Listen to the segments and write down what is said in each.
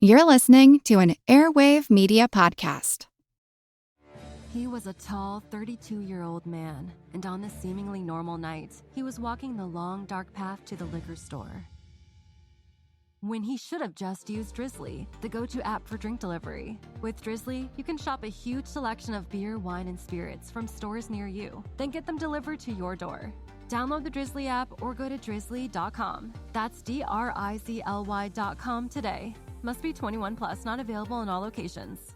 You're listening to an Airwave Media Podcast. He was a tall, 32-year-old man, and on this seemingly normal night, he was walking the long, dark path to the liquor store. When he should have just used Drizzly, the go-to app for drink delivery. With Drizzly, you can shop a huge selection of beer, wine, and spirits from stores near you, then get them delivered to your door. Download the Drizzly app or go to drizzly.com. That's DRIZLY.com today. Must be 21 plus, not available in all locations.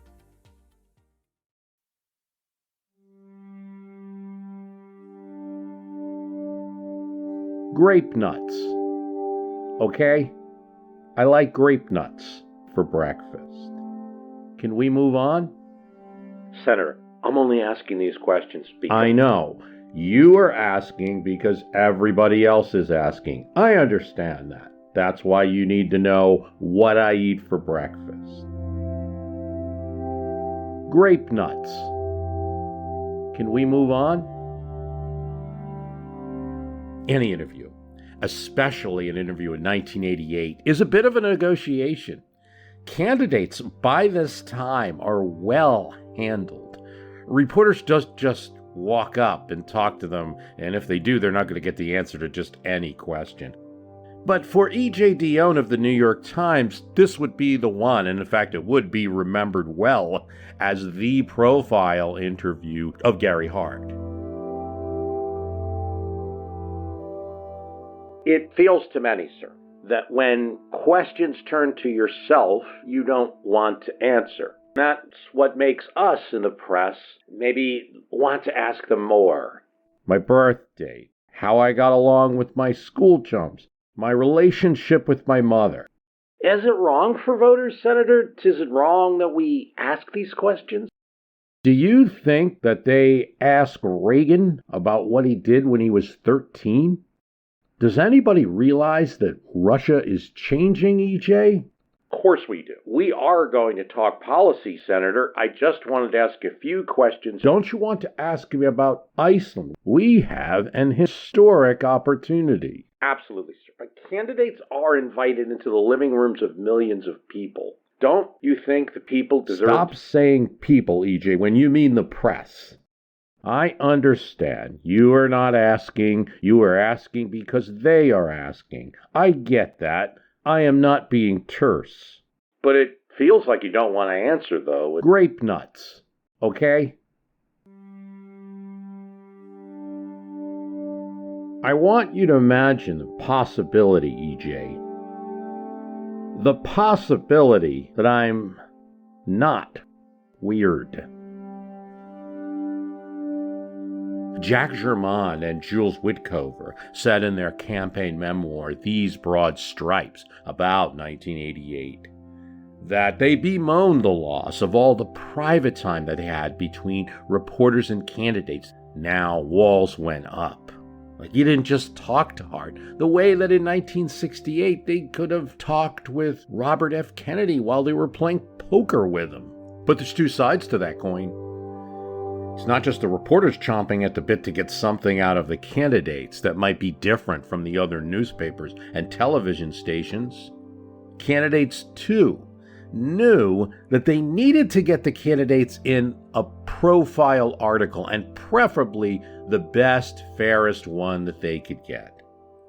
Grape nuts. Okay? I like grape nuts for breakfast. Can we move on? Senator, I'm only asking these questions because... I know. You are asking because everybody else is asking. I understand that. That's why you need to know what I eat for breakfast. Grape nuts. Can we move on? Any interview, especially an interview in 1988, is a bit of a negotiation. Candidates by this time are well handled. Reporters just walk up and talk to them, and if they do, they're not going to get the answer to just any question. But for E.J. Dionne of the New York Times, this would be the one, and in fact it would be remembered well as the profile interview of Gary Hart. It feels to many, sir, that when questions turn to yourself, you don't want to answer. That's what makes us in the press maybe want to ask them more. My birth date, how I got along with my school chums, my relationship with my mother. Is it wrong for voters, Senator? Is it wrong that we ask these questions? Do you think that they ask Reagan about what he did when he was 13? Does anybody realize that Russia is changing, EJ? Of course we do. We are going to talk policy, Senator. I just wanted to ask a few questions. Don't you want to ask me about Iceland? We have an historic opportunity. Absolutely, sir. But candidates are invited into the living rooms of millions of people. Don't you think the people deserve... Stop saying people, EJ, when you mean the press. I understand. You are not asking. You are asking because they are asking. I get that. I am not being terse. But it feels like you don't want to answer, though. Grape nuts. Okay? I want you to imagine the possibility, EJ. The possibility that I'm not weird. Jack Germain and Jules Witcover said in their campaign memoir, These Broad Stripes, about 1988, that they bemoaned the loss of all the private time that they had between reporters and candidates. Now walls went up. Like, you didn't just talk to Hart the way that in 1968 they could have talked with Robert F. Kennedy while they were playing poker with him. But there's two sides to that coin. It's not just the reporters chomping at the bit to get something out of the candidates that might be different from the other newspapers and television stations. Candidates, too, knew that they needed to get the candidates in a profile article, and preferably the best, fairest one that they could get.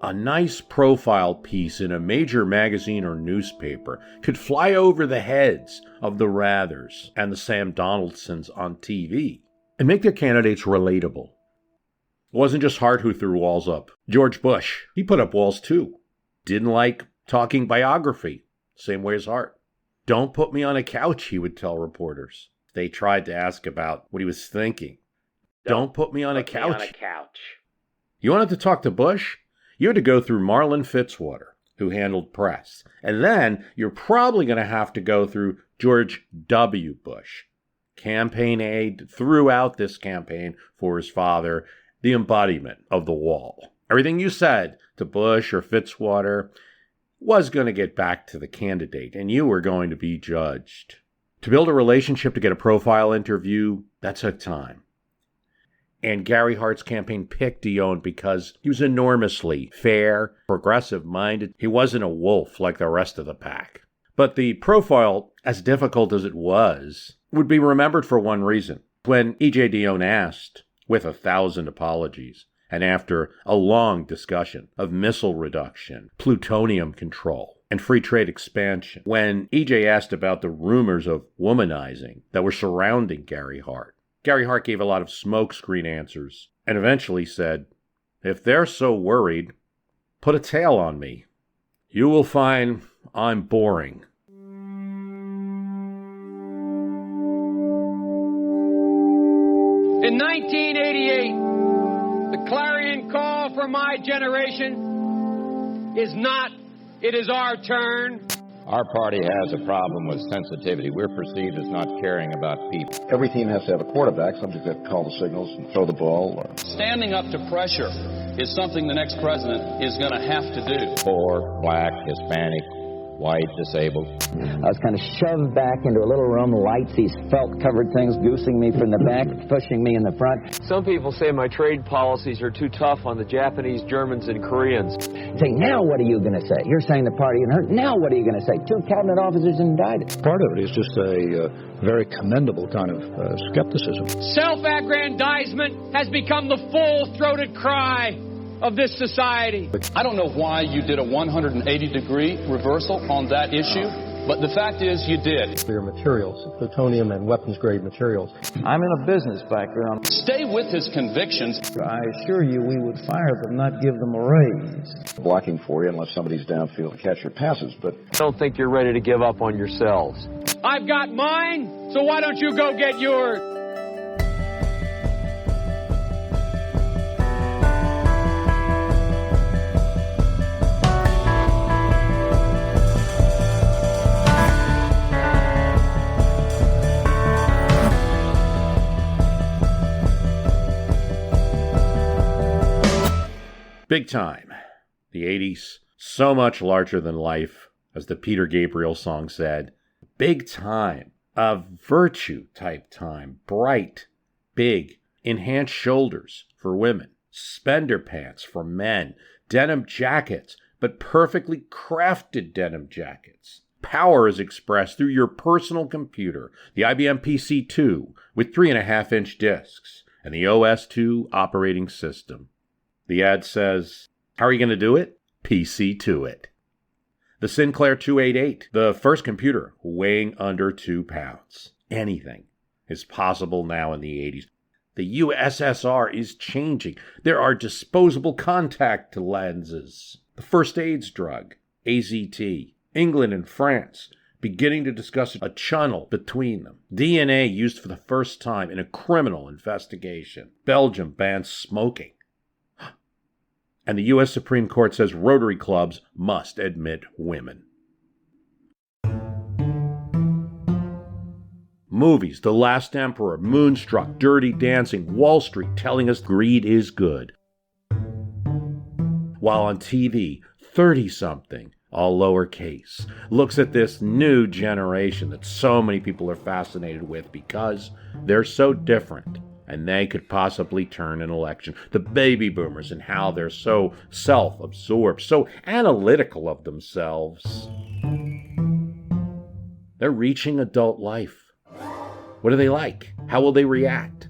A nice profile piece in a major magazine or newspaper could fly over the heads of the Rathers and the Sam Donaldsons on TV and make their candidates relatable. It wasn't just Hart who threw walls up. George Bush, he put up walls too. Didn't like talking biography, same way as Hart. Don't put me on a couch, he would tell reporters. They tried to ask about what he was thinking. Don't put me on a couch. You wanted to talk to Bush? You had to go through Marlin Fitzwater, who handled press. And then you're probably going to have to go through George W. Bush, campaign aide throughout this campaign for his father, the embodiment of the wall. Everything you said to Bush or Fitzwater was going to get back to the candidate, and you were going to be judged. To build a relationship, to get a profile interview, that took time. And Gary Hart's campaign picked Dionne because he was enormously fair, progressive-minded. He wasn't a wolf like the rest of the pack. But the profile, as difficult as it was, would be remembered for one reason. When E.J. Dionne asked, with 1,000 apologies, and after a long discussion of missile reduction, plutonium control, and free trade expansion, when E.J. asked about the rumors of womanizing that were surrounding Gary Hart gave a lot of smokescreen answers, and eventually said, "If they're so worried, put a tail on me. You will find I'm boring." In 1988, the clarion call for my generation is not, "It is our turn." Our party has a problem with sensitivity. We're perceived as not caring about people. Every team has to have a quarterback, somebody that call the signals and throw the ball. Standing up to pressure is something the next president is going to have to do. Poor, black, Hispanic, white, disabled. I was kind of shoved back into a little room, lights, these felt-covered things goosing me from the back, pushing me in the front. Some people say my trade policies are too tough on the Japanese, Germans, and Koreans. Say, now what are you going to say? You're saying the party and hurt. Now what are you going to say? 2 cabinet officers indicted. Part of it is just a very commendable kind of skepticism. Self-aggrandizement has become the full-throated cry of this society. I don't know why you did a 180-degree reversal on that issue, but the fact is you did. Nuclear materials, plutonium and weapons-grade materials. I'm in a business background. Stay with his convictions. I assure you we would fire them, not give them a raise. Blocking for you unless somebody's downfield to catch your passes, but I don't think you're ready to give up on yourselves. I've got mine, so why don't you go get yours? Big time. The 80s, so much larger than life, as the Peter Gabriel song said. Big time. A virtue type time. Bright, big, enhanced shoulders for women. Spender pants for men. Denim jackets, but perfectly crafted denim jackets. Power is expressed through your personal computer, the IBM PC2 with 3.5-inch discs, and the OS2 operating system. The ad says, how are you going to do it? PC to it. The Sinclair 288, the first computer weighing under 2 pounds. Anything is possible now in the 80s. The USSR is changing. There are disposable contact lenses. The first AIDS drug, AZT. England and France beginning to discuss a channel between them. DNA used for the first time in a criminal investigation. Belgium bans smoking. And the U.S. Supreme Court says Rotary clubs must admit women. Movies, The Last Emperor, Moonstruck, Dirty Dancing, Wall Street telling us greed is good. While on TV, 30-something, all lowercase, looks at this new generation that so many people are fascinated with because they're so different. And they could possibly turn an election. The baby boomers and how they're so self-absorbed, so analytical of themselves. They're reaching adult life. What do they like? How will they react?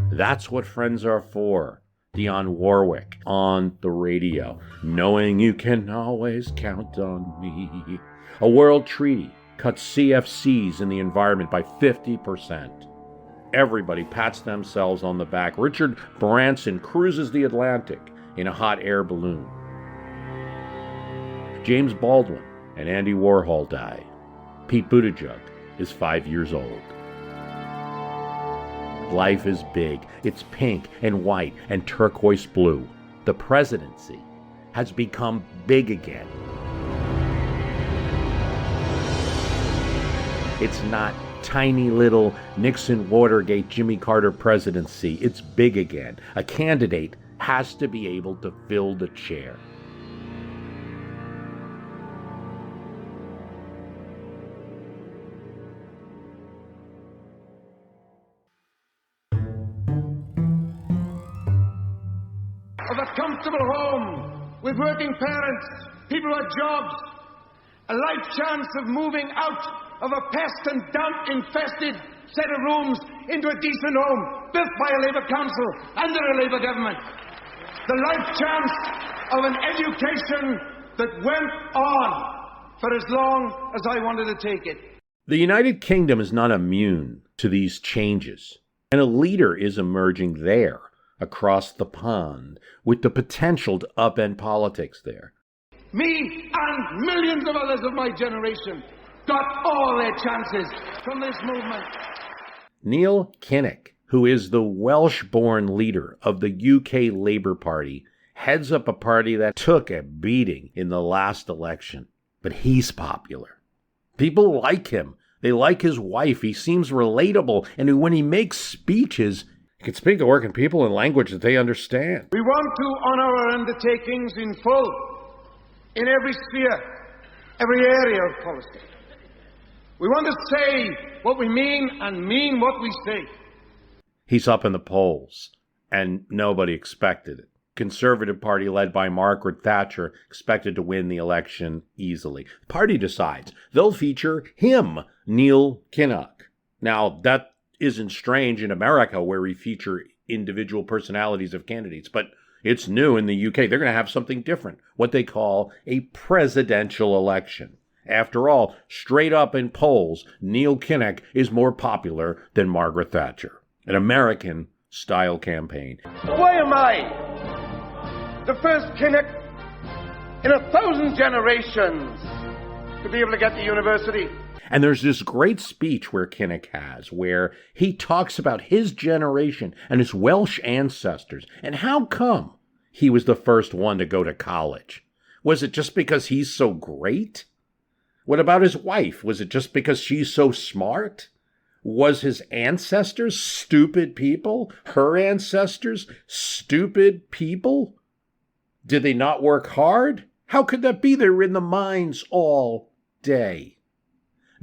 That's what friends are for. Dionne Warwick on the radio. Knowing you can always count on me. A world treaty cuts CFCs in the environment by 50%. Everybody pats themselves on the back. Richard Branson cruises the Atlantic in a hot air balloon. James Baldwin and Andy Warhol die. Pete Buttigieg is 5 years old. Life is big. It's pink and white and turquoise blue. The presidency has become big again. It's not tiny little Nixon, Watergate, Jimmy Carter presidency. It's big again. A candidate has to be able to fill the chair. Of a comfortable home with working parents, people with jobs, a life chance of moving out of a pest and damp-infested set of rooms into a decent home built by a Labour council under a Labour government. The life chance of an education that went on for as long as I wanted to take it. The United Kingdom is not immune to these changes, and a leader is emerging there across the pond with the potential to upend politics there. Me and millions of others of my generation got all their chances from this movement. Neil Kinnock, who is the Welsh-born leader of the UK Labour Party, heads up a party that took a beating in the last election. But he's popular. People like him. They like his wife. He seems relatable. And when he makes speeches, he can speak to working people in language that they understand. We want to honour our undertakings in full, in every sphere, every area of policy. We want to say what we mean and mean what we say. He's up in the polls, and nobody expected it. Conservative Party led by Margaret Thatcher expected to win the election easily. The party decides they'll feature him, Neil Kinnock. Now, that isn't strange in America where we feature individual personalities of candidates, but it's new in the UK. They're going to have something different, what they call a presidential election. After all, straight up in polls, Neil Kinnock is more popular than Margaret Thatcher. An American-style campaign. Why am I the first Kinnock in 1,000 generations to be able to get to university? And there's this great speech where Kinnock has, where he talks about his generation and his Welsh ancestors, and how come he was the first one to go to college. Was it just because he's so great? What about his wife? Was it just because she's so smart? Was his ancestors stupid people? Her ancestors stupid people? Did they not work hard? How could that be? They're in the mines all day.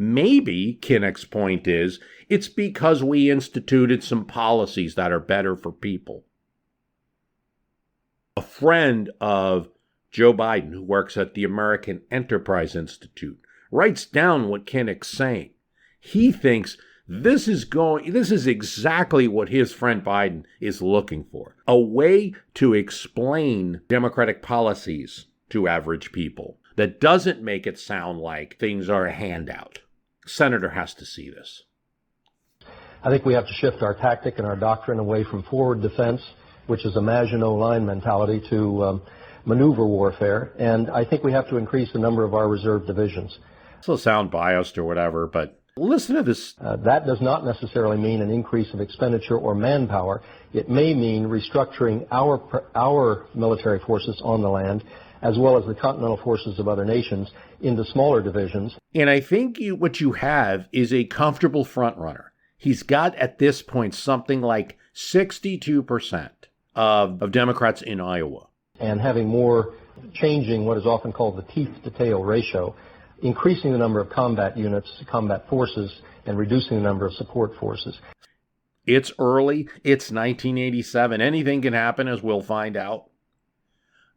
Maybe, Kinnock's point is, it's because we instituted some policies that are better for people. A friend of Joe Biden, who works at the American Enterprise Institute, writes down what Kinnock's saying. He thinks this is exactly what his friend Biden is looking for. A way to explain democratic policies to average people that doesn't make it sound like things are a handout. Senator has to see this. I think we have to shift our tactic and our doctrine away from forward defense, which is a Maginot Line mentality, to maneuver warfare. And I think we have to increase the number of our reserve divisions. It'll sound biased or whatever, but listen to this. That does not necessarily mean an increase of expenditure or manpower. It may mean restructuring our military forces on the land, as well as the continental forces of other nations, into smaller divisions. And I think what you have is a comfortable frontrunner. He's got, at this point, something like 62% of Democrats in Iowa. And having more, changing what is often called the teeth-to-tail ratio, increasing the number of combat units, combat forces, and reducing the number of support forces. It's early. It's 1987. Anything can happen, as we'll find out.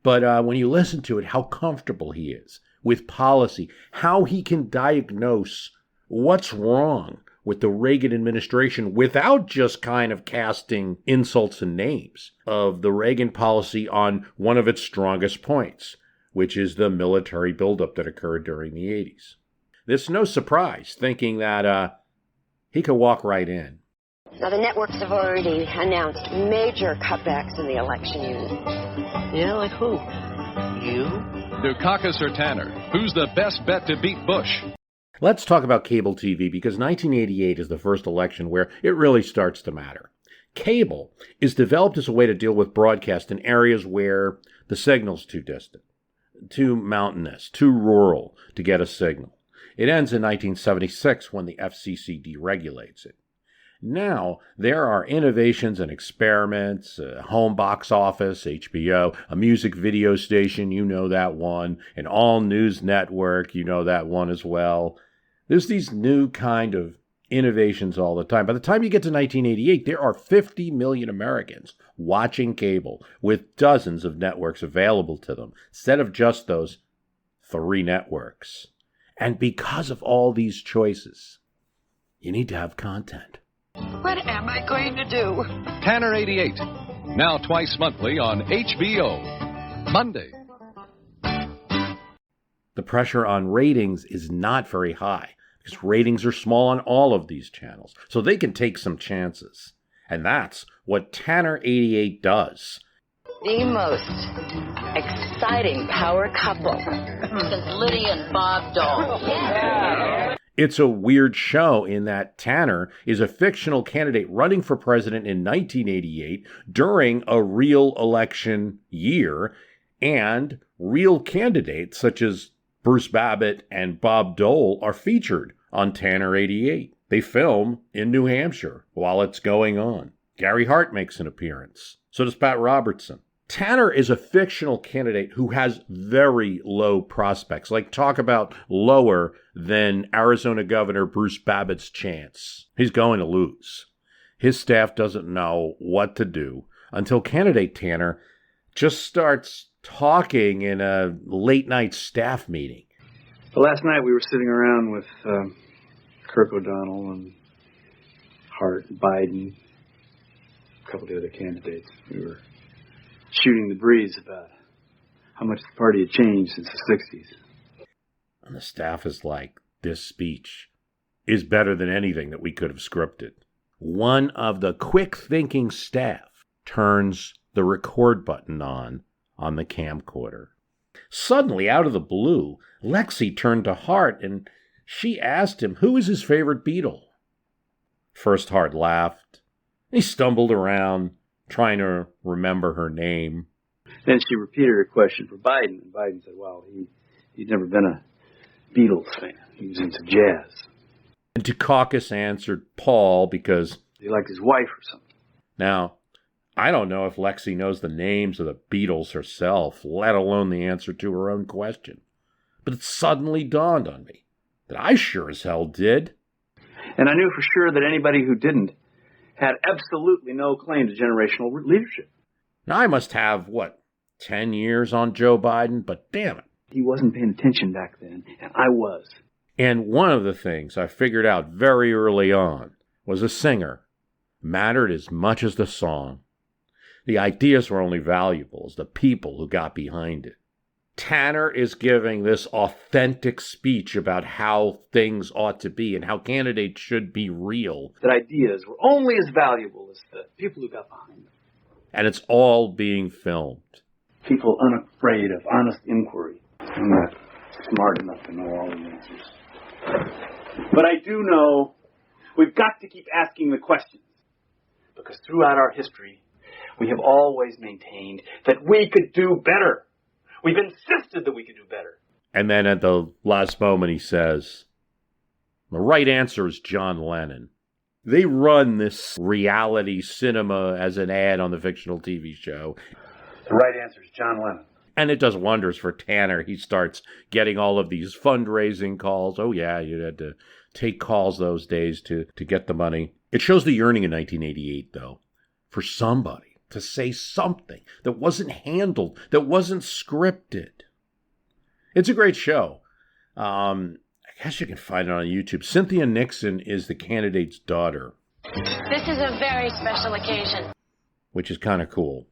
But when you listen to it, how comfortable he is with policy, how he can diagnose what's wrong with the Reagan administration without just kind of casting insults and names of the Reagan policy on one of its strongest points, which is the military buildup that occurred during the 80s. It's no surprise thinking that he could walk right in. Now, the networks have already announced major cutbacks in the election unit. Yeah, like who? You? Dukakis or Tanner? Who's the best bet to beat Bush? Let's talk about cable TV, because 1988 is the first election where it really starts to matter. Cable is developed as a way to deal with broadcast in areas where the signal's too distant, too mountainous, too rural to get a signal. It ends in 1976 when the FCC deregulates it. Now, there are innovations and experiments, a home box office, HBO, a music video station, you know that one, an all-news network, you know that one as well. There's these new kind of innovations all the time. By the time you get to 1988, there are 50 million Americans watching cable with dozens of networks available to them, instead of just those 3 networks. And because of all these choices, you need to have content. What am I going to do? Tanner 88, now twice monthly on HBO. Monday. The pressure on ratings is not very high because ratings are small on all of these channels, so they can take some chances. And that's what Tanner 88 does. The most exciting power couple since Liddy and Bob Dole. Yeah. It's a weird show in that Tanner is a fictional candidate running for president in 1988 during a real election year, and real candidates such as Bruce Babbitt and Bob Dole are featured on Tanner 88. They film in New Hampshire while it's going on. Gary Hart makes an appearance. So does Pat Robertson. Tanner is a fictional candidate who has very low prospects. Like, talk about lower than Arizona Governor Bruce Babbitt's chance. He's going to lose. His staff doesn't know what to do until candidate Tanner just starts talking in a late-night staff meeting. Well, last night we were sitting around with Kirk O'Donnell and Hart and Biden, a couple of the other candidates. We were shooting the breeze about how much the party had changed since the 60s. And the staff is like, this speech is better than anything that we could have scripted. One of the quick-thinking staff turns the record button on the camcorder. Suddenly, out of the blue, Lexi turned to Hart and she asked him who was his favorite Beatle. First Hart laughed. He stumbled around, trying to remember her name. Then she repeated her question for Biden, and Biden said, well, he'd never been a Beatles fan. He was into jazz. And Dukakis answered Paul because he liked his wife or something. Now, I don't know if Lexi knows the names of the Beatles herself, let alone the answer to her own question. But it suddenly dawned on me that I sure as hell did. And I knew for sure that anybody who didn't had absolutely no claim to generational leadership. Now, I must have, 10 years on Joe Biden? But damn it. He wasn't paying attention back then, and I was. And one of the things I figured out very early on was a singer mattered as much as the song. The ideas were only valuable as the people who got behind it. Tanner is giving this authentic speech about how things ought to be and how candidates should be real. That ideas were only as valuable as the people who got behind them. And it's all being filmed. People unafraid of honest inquiry. I'm not smart enough to know all the answers. But I do know we've got to keep asking the questions. Because throughout our history, we have always maintained that we could do better. We've insisted that we could do better. And then at the last moment he says, the right answer is John Lennon. They run this reality cinema as an ad on the fictional TV show. The right answer is John Lennon. And it does wonders for Tanner. He starts getting all of these fundraising calls. Oh yeah, you had to take calls those days to get the money. It shows the yearning in 1988, though, for somebody to say something that wasn't handled, that wasn't scripted. It's a great show. I guess you can find it on YouTube. Cynthia Nixon is the candidate's daughter. This is a very special occasion. Which is kind of cool.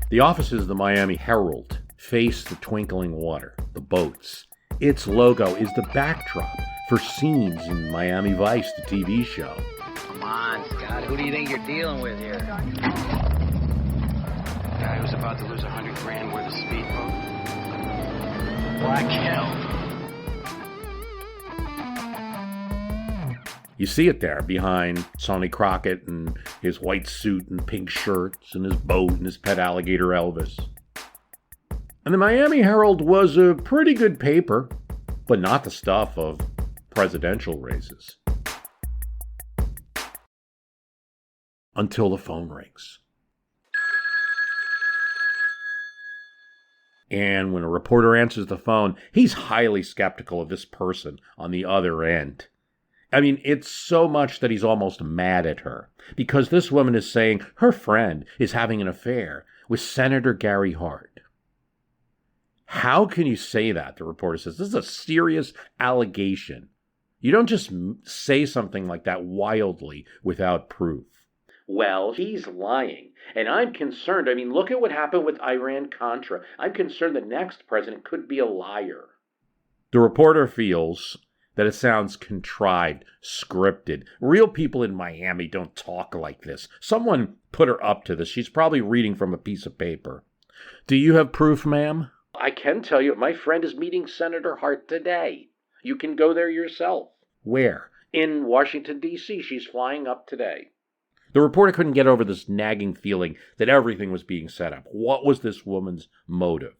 The offices of the Miami Herald face the twinkling water, the boats. Its logo is the backdrop for scenes in Miami Vice, the TV show. Come on, Scott. Who do you think you're dealing with here? A guy who's about to lose $100,000 worth of speedboat. Black hell. You see it there behind Sonny Crockett and his white suit and pink shirts and his boat and his pet alligator Elvis. And the Miami Herald was a pretty good paper, but not the stuff of presidential races. Until the phone rings. And when a reporter answers the phone, he's highly skeptical of this person on the other end. I mean, it's so much that he's almost mad at her, because this woman is saying her friend is having an affair with Senator Gary Hart. How can you say that? The reporter says. This is a serious allegation. You don't just say something like that wildly without proof. Well, he's lying. And I'm concerned. I mean, look at what happened with Iran-Contra. I'm concerned the next president could be a liar. The reporter feels that it sounds contrived, scripted. Real people in Miami don't talk like this. Someone put her up to this. She's probably reading from a piece of paper. Do you have proof, ma'am? I can tell you, my friend is meeting Senator Hart today. You can go there yourself. Where? In Washington, D.C. She's flying up today. The reporter couldn't get over this nagging feeling that everything was being set up. What was this woman's motive?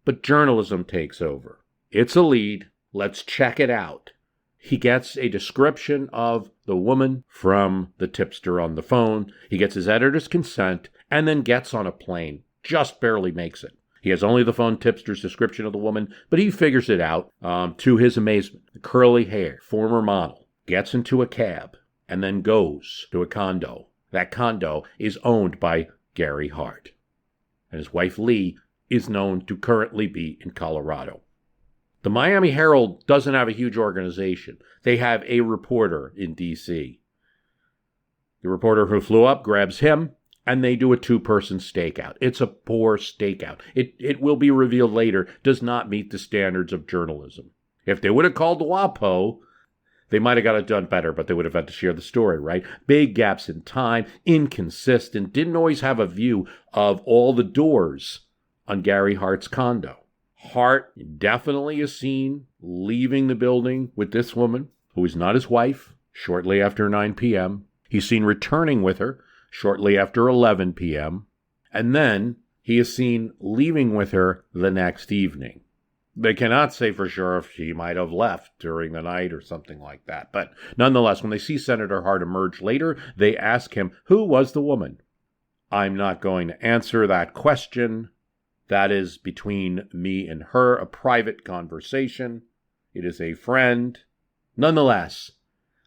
But journalism takes over. It's a lead. Let's check it out. He gets a description of the woman from the tipster on the phone. He gets his editor's consent and then gets on a plane. Just barely makes it. He has only the phone tipster's description of the woman, but he figures it out to his amazement. Curly hair, former model, gets into a cab and then goes to a condo. That condo is owned by Gary Hart. And his wife Lee is known to currently be in Colorado. The Miami Herald doesn't have a huge organization. They have a reporter in D.C. The reporter who flew up grabs him, and they do a two-person stakeout. It's a poor stakeout. It will be revealed later, does not meet the standards of journalism. If they would have called WAPO, they might have got it done better, but they would have had to share the story, right? Big gaps in time, inconsistent, didn't always have a view of all the doors on Gary Hart's condo. Hart definitely is seen leaving the building with this woman, who is not his wife, shortly after 9 p.m. He's seen returning with her shortly after 11 p.m. And then he is seen leaving with her the next evening. They cannot say for sure if she might have left during the night or something like that. But nonetheless, when they see Senator Hart emerge later, they ask him, who was the woman? I'm not going to answer that question. That is between me and her, a private conversation. It is a friend. Nonetheless,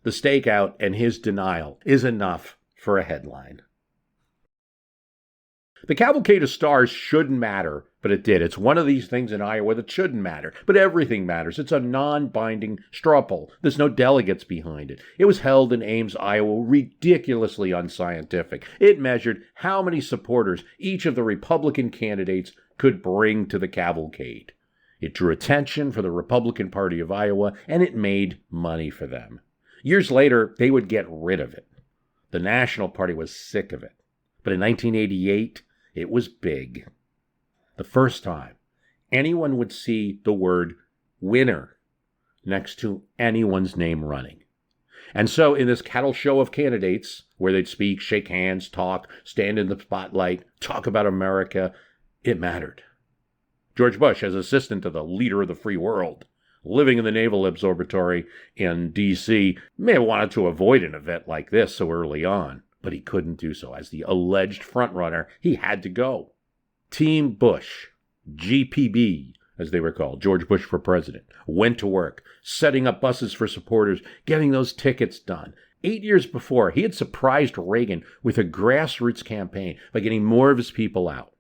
the stakeout and his denial is enough for a headline. The cavalcade of stars shouldn't matter, but it did. It's one of these things in Iowa that shouldn't matter, but everything matters. It's a non-binding straw poll. There's no delegates behind it. It was held in Ames, Iowa, ridiculously unscientific. It measured how many supporters each of the Republican candidates could bring to the cavalcade. It drew attention for the Republican Party of Iowa, and it made money for them. Years later, they would get rid of it. The National Party was sick of it. But in 1988, it was big. The first time anyone would see the word winner next to anyone's name running. And so in this cattle show of candidates, where they'd speak, shake hands, talk, stand in the spotlight, talk about America, it mattered. George Bush, as assistant to the leader of the free world, living in the Naval Observatory in D.C., may have wanted to avoid an event like this so early on, but he couldn't do so. As the alleged frontrunner, he had to go. Team Bush, GPB, as they were called, George Bush for President, went to work, setting up buses for supporters, getting those tickets done. 8 years before, he had surprised Reagan with a grassroots campaign by getting more of his people out.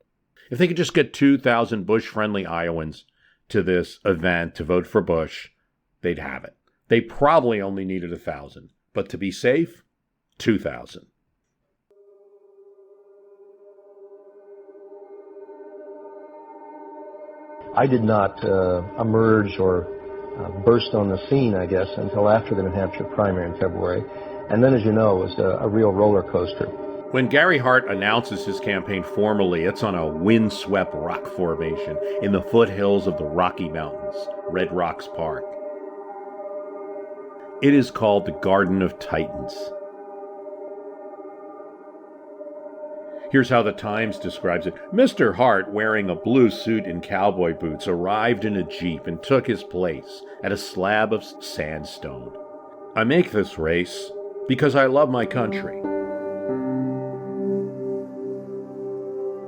If they could just get 2,000 Bush-friendly Iowans to this event to vote for Bush, they'd have it. They probably only needed 1,000, but to be safe, 2,000. I did not emerge or burst on the scene, I guess, until after the New Hampshire primary in February. And then, as you know, it was a real roller coaster. When Gary Hart announces his campaign formally, it's on a windswept rock formation in the foothills of the Rocky Mountains, Red Rocks Park. It is called the Garden of Titans. Here's how the Times describes it. Mr. Hart, wearing a blue suit and cowboy boots, arrived in a Jeep and took his place at a slab of sandstone. I make this race because I love my country.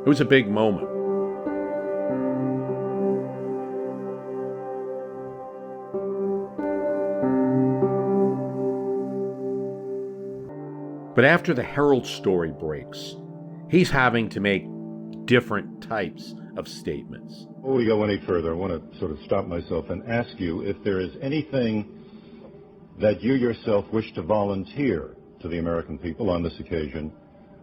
It was a big moment. But after the Herald story breaks, he's having to make different types of statements. Before we go any further, I want to sort of stop myself and ask you if there is anything that you yourself wish to volunteer to the American people on this occasion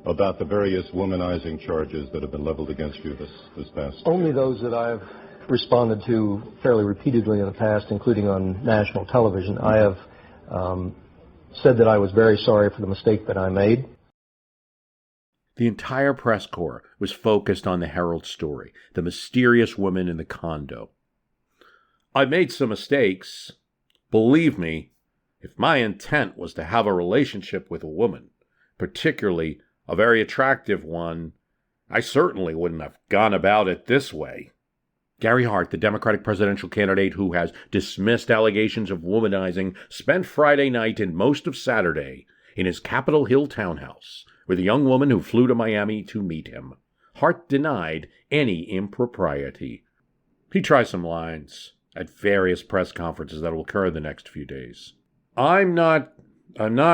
about the various womanizing charges that have been leveled against you this past Only year. those that I've responded to fairly repeatedly in the past, including on national television. I have said that I was very sorry for the mistake that I made. The entire press corps was focused on the Herald story, the mysterious woman in the condo. I made some mistakes. Believe me, if my intent was to have a relationship with a woman, particularly a very attractive one, I certainly wouldn't have gone about it this way. Gary Hart, the Democratic presidential candidate who has dismissed allegations of womanizing, spent Friday night and most of Saturday in his Capitol Hill townhouse with a young woman who flew to Miami to meet him. Hart denied any impropriety. He tries some lines at various press conferences that will occur in the next few days. I'm not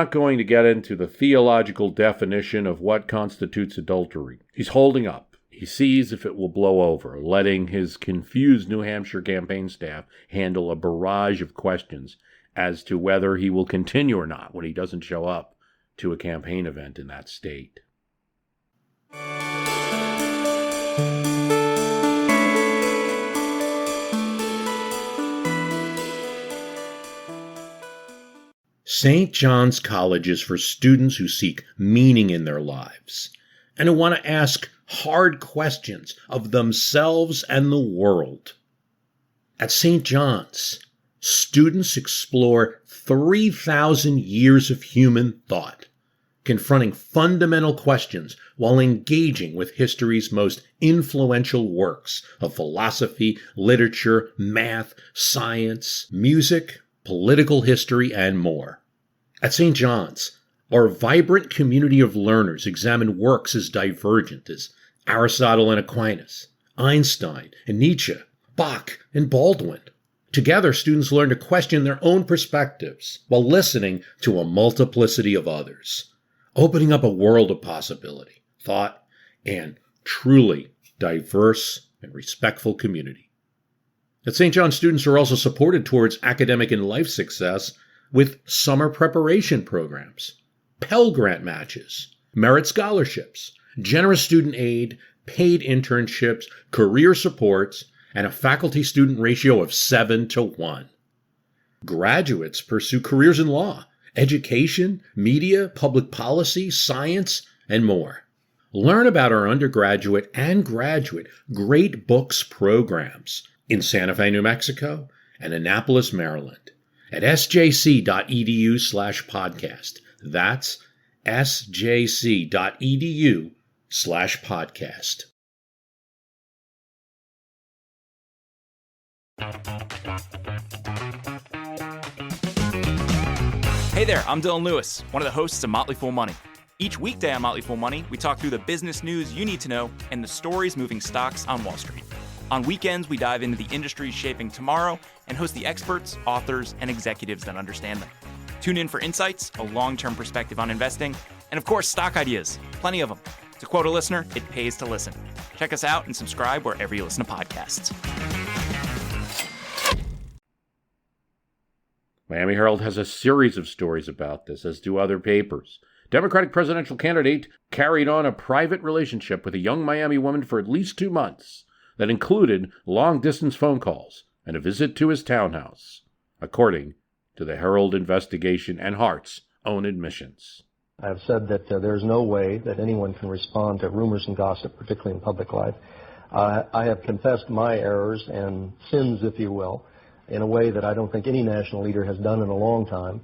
going to get into the theological definition of what constitutes adultery. He's holding up. He sees if it will blow over, letting his confused New Hampshire campaign staff handle a barrage of questions as to whether he will continue or not when he doesn't show up to a campaign event in that state. St. John's College is for students who seek meaning in their lives and who want to ask hard questions of themselves and the world. At St. John's, students explore 3,000 years of human thought, confronting fundamental questions while engaging with history's most influential works of philosophy, literature, math, science, music, political history, and more. At St. John's, our vibrant community of learners examine works as divergent as Aristotle and Aquinas, Einstein and Nietzsche, Bach and Baldwin. Together, students learn to question their own perspectives while listening to a multiplicity of others, opening up a world of possibility, thought, and truly diverse and respectful community. At St. John, students are also supported towards academic and life success with summer preparation programs, Pell Grant matches, merit scholarships, generous student aid, paid internships, career supports, and a faculty-student ratio of 7-1. Graduates pursue careers in law, education, media, public policy, science, and more. Learn about our undergraduate and graduate Great Books programs in Santa Fe, New Mexico, and Annapolis, Maryland, at sjc.edu/podcast. That's sjc.edu/podcast. Hey there, I'm Dylan Lewis, one of the hosts of Motley Fool Money. Each weekday on Motley Fool Money, we talk through the business news you need to know and the stories moving stocks on Wall Street. On weekends, we dive into the industries shaping tomorrow and host the experts, authors, and executives that understand them. Tune in for insights, a long-term perspective on investing, and of course, stock ideas. Plenty of them. To quote a listener, it pays to listen. Check us out and subscribe wherever you listen to podcasts. Miami Herald has a series of stories about this, as do other papers. Democratic presidential candidate carried on a private relationship with a young Miami woman for at least 2 months that included long-distance phone calls and a visit to his townhouse, according to the Herald investigation and Hart's own admissions. I have said that there's no way that anyone can respond to rumors and gossip, particularly in public life. I have confessed my errors and sins, if you will, in a way that I don't think any national leader has done in a long time.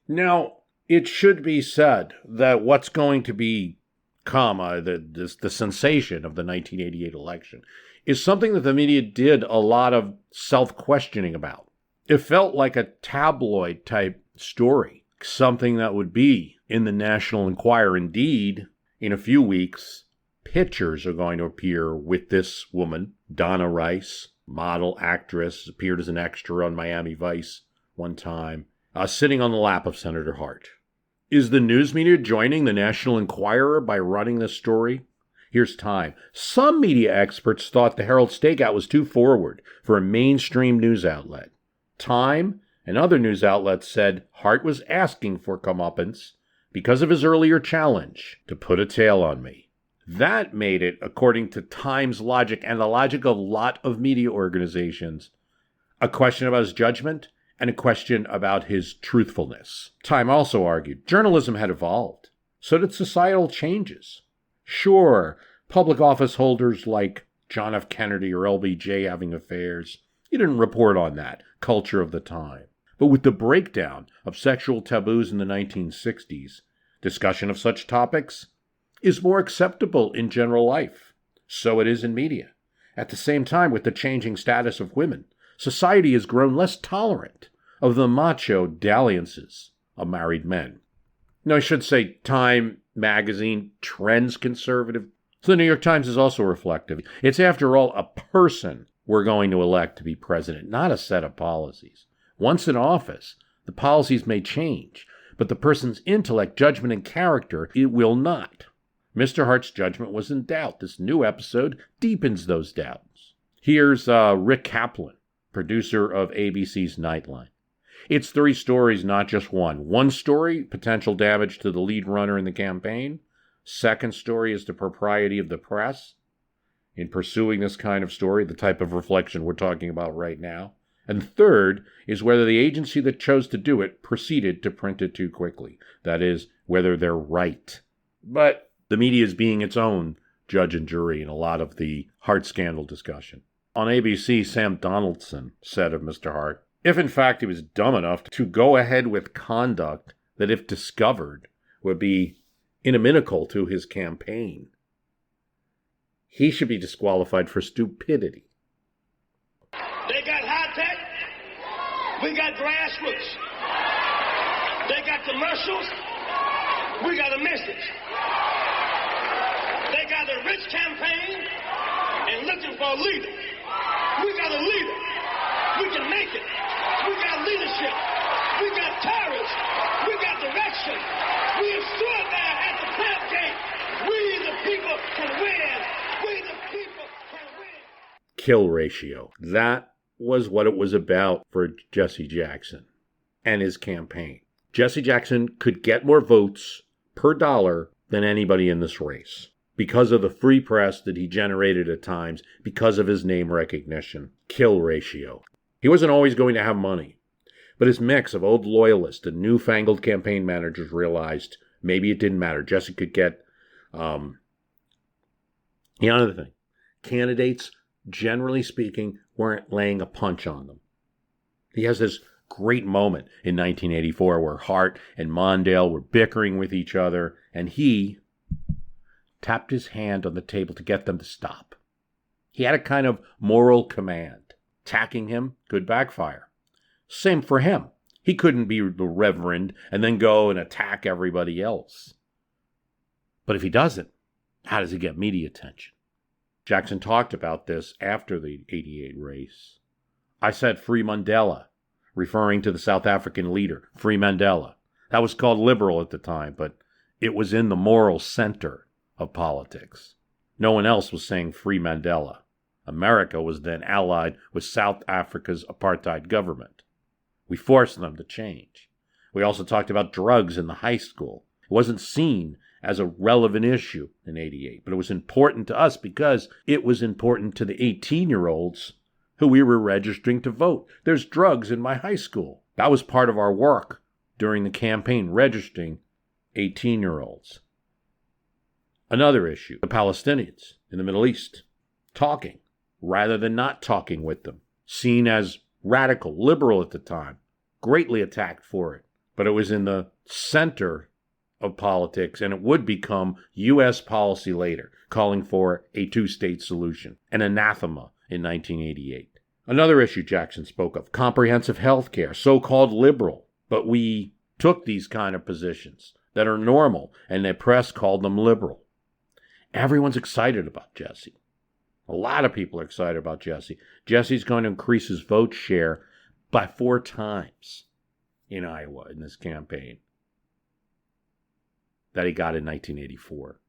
Now, it should be said that what's going to become the sensation of the 1988 election is something that the media did a lot of self-questioning about. It felt like a tabloid-type story, something that would be in the National Enquirer. Indeed, in a few weeks, pictures are going to appear with this woman, Donna Rice, model, actress, appeared as an extra on Miami Vice one time, sitting on the lap of Senator Hart. Is the news media joining the National Enquirer by running this story? Here's Time. Some media experts thought the Herald stakeout was too forward for a mainstream news outlet. Time and other news outlets said Hart was asking for comeuppance because of his earlier challenge to put a tail on me. That made it, according to Time's logic and the logic of a lot of media organizations, a question about his judgment and a question about his truthfulness. Time also argued journalism had evolved. So did societal changes. Sure, public office holders like John F. Kennedy or LBJ having affairs, you didn't report on that culture of the time. But with the breakdown of sexual taboos in the 1960s, discussion of such topics is more acceptable in general life. So it is in media. At the same time, with the changing status of women, society has grown less tolerant of the macho dalliances of married men. No, I should say Time magazine trends conservative. So the New York Times is also reflective. It's, after all, a person we're going to elect to be president, not a set of policies. Once in office, the policies may change, but the person's intellect, judgment, and character, it will not. Mr. Hart's judgment was in doubt. This new episode deepens those doubts. Here's Rick Kaplan, producer of ABC's Nightline. It's 3 stories, not just one. One story, potential damage to the lead runner in the campaign. Second story is the propriety of the press in pursuing this kind of story, the type of reflection we're talking about right now. And third is whether the agency that chose to do it proceeded to print it too quickly. That is, whether they're right. But the media is being its own judge and jury in a lot of the Hart scandal discussion. On ABC, Sam Donaldson said of Mr. Hart, if in fact he was dumb enough to go ahead with conduct that, if discovered, would be inimical to his campaign, he should be disqualified for stupidity. They got high tech, we got grassroots. They got commercials, we got a message. They got a rich campaign and looking for a leader. We got a leader. We can make it. We got leadership. We got courage. We got direction. We have stood there at the prayer gate. We the people can win. We the people can win. Kill ratio. That was what it was about for Jesse Jackson and his campaign. Jesse Jackson could get more votes per dollar than anybody in this race because of the free press that he generated at times, because of his name recognition. Kill ratio. He wasn't always going to have money, but his mix of old loyalists and newfangled campaign managers realized maybe it didn't matter. Jesse could get, the other thing, candidates, generally speaking, weren't laying a punch on them. He has this great moment in 1984 where Hart and Mondale were bickering with each other, and he tapped his hand on the table to get them to stop. He had a kind of moral command. Attacking him could backfire. Same for him. He couldn't be the reverend and then go and attack everybody else. But if he doesn't, how does he get media attention? Jackson talked about this after the 88 race. I said Free Mandela, referring to the South African leader, Free Mandela. That was called liberal at the time, but it was in the moral center of politics. No one else was saying Free Mandela. America was then allied with South Africa's apartheid government. We forced them to change. We also talked about drugs in the high school. It wasn't seen as a relevant issue in 88, but it was important to us because it was important to the 18-year-olds who we were registering to vote. There's drugs in my high school. That was part of our work during the campaign, registering 18-year-olds. Another issue, the Palestinians in the Middle East, talking rather than not talking with them, seen as radical, liberal at the time, greatly attacked for it. But it was in the center of politics, and it would become U.S. policy later, calling for a two-state solution, an anathema in 1988. Another issue Jackson spoke of, comprehensive health care, so-called liberal. But we took these kind of positions that are normal, and the press called them liberal. Everyone's excited about Jesse. A lot of people are excited about Jesse. Jesse's going to increase his vote share by 4 times in Iowa in this campaign. that he got in 1984.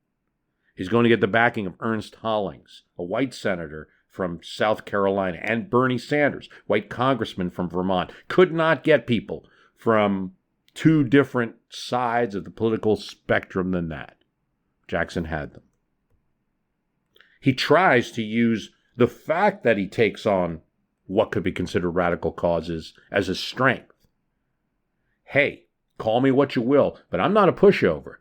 He's going to get the backing of Ernst Hollings, a white senator from South Carolina, and Bernie Sanders, white congressman from Vermont. Could not get people from two different sides of the political spectrum than that. Jackson had them. He tries to use the fact that he takes on what could be considered radical causes as a strength. Hey, call me what you will, but I'm not a pushover.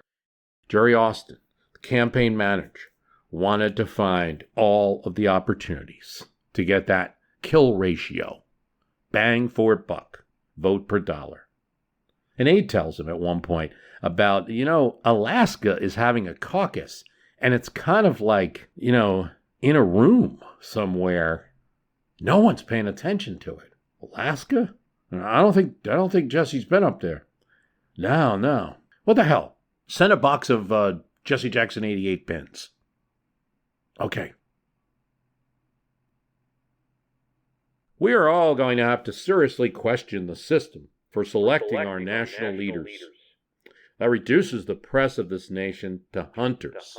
Jerry Austin, the campaign manager, wanted to find all of the opportunities to get that kill ratio, bang for buck, vote per dollar. An aide tells him at one point about, Alaska is having a caucus, and it's kind of like, in a room somewhere. No one's paying attention to it. Alaska? I don't think Jesse's been up there. No. What the hell? Send a box of Jesse Jackson 88 pins. Okay. We are all going to have to seriously question the system for selecting our national leaders. That reduces the press of this nation to hunters.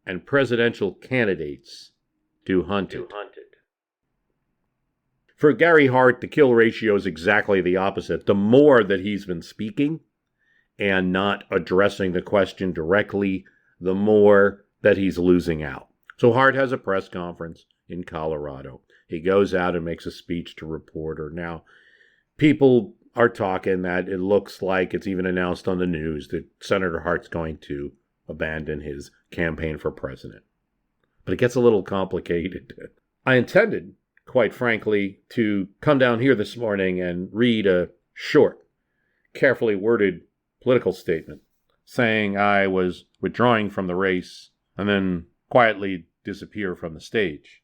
And presidential candidates do hunted. For Gary Hart, the kill ratio is exactly the opposite. The more that he's been speaking and not addressing the question directly, the more that he's losing out. So Hart has a press conference in Colorado. He goes out and makes a speech to a reporter. Now, people are talking that it looks like it's even announced on the news that Senator Hart's going to abandon his campaign for president. But it gets a little complicated. I intended, quite frankly, to come down here this morning and read a short, carefully worded political statement saying I was withdrawing from the race and then quietly disappear from the stage.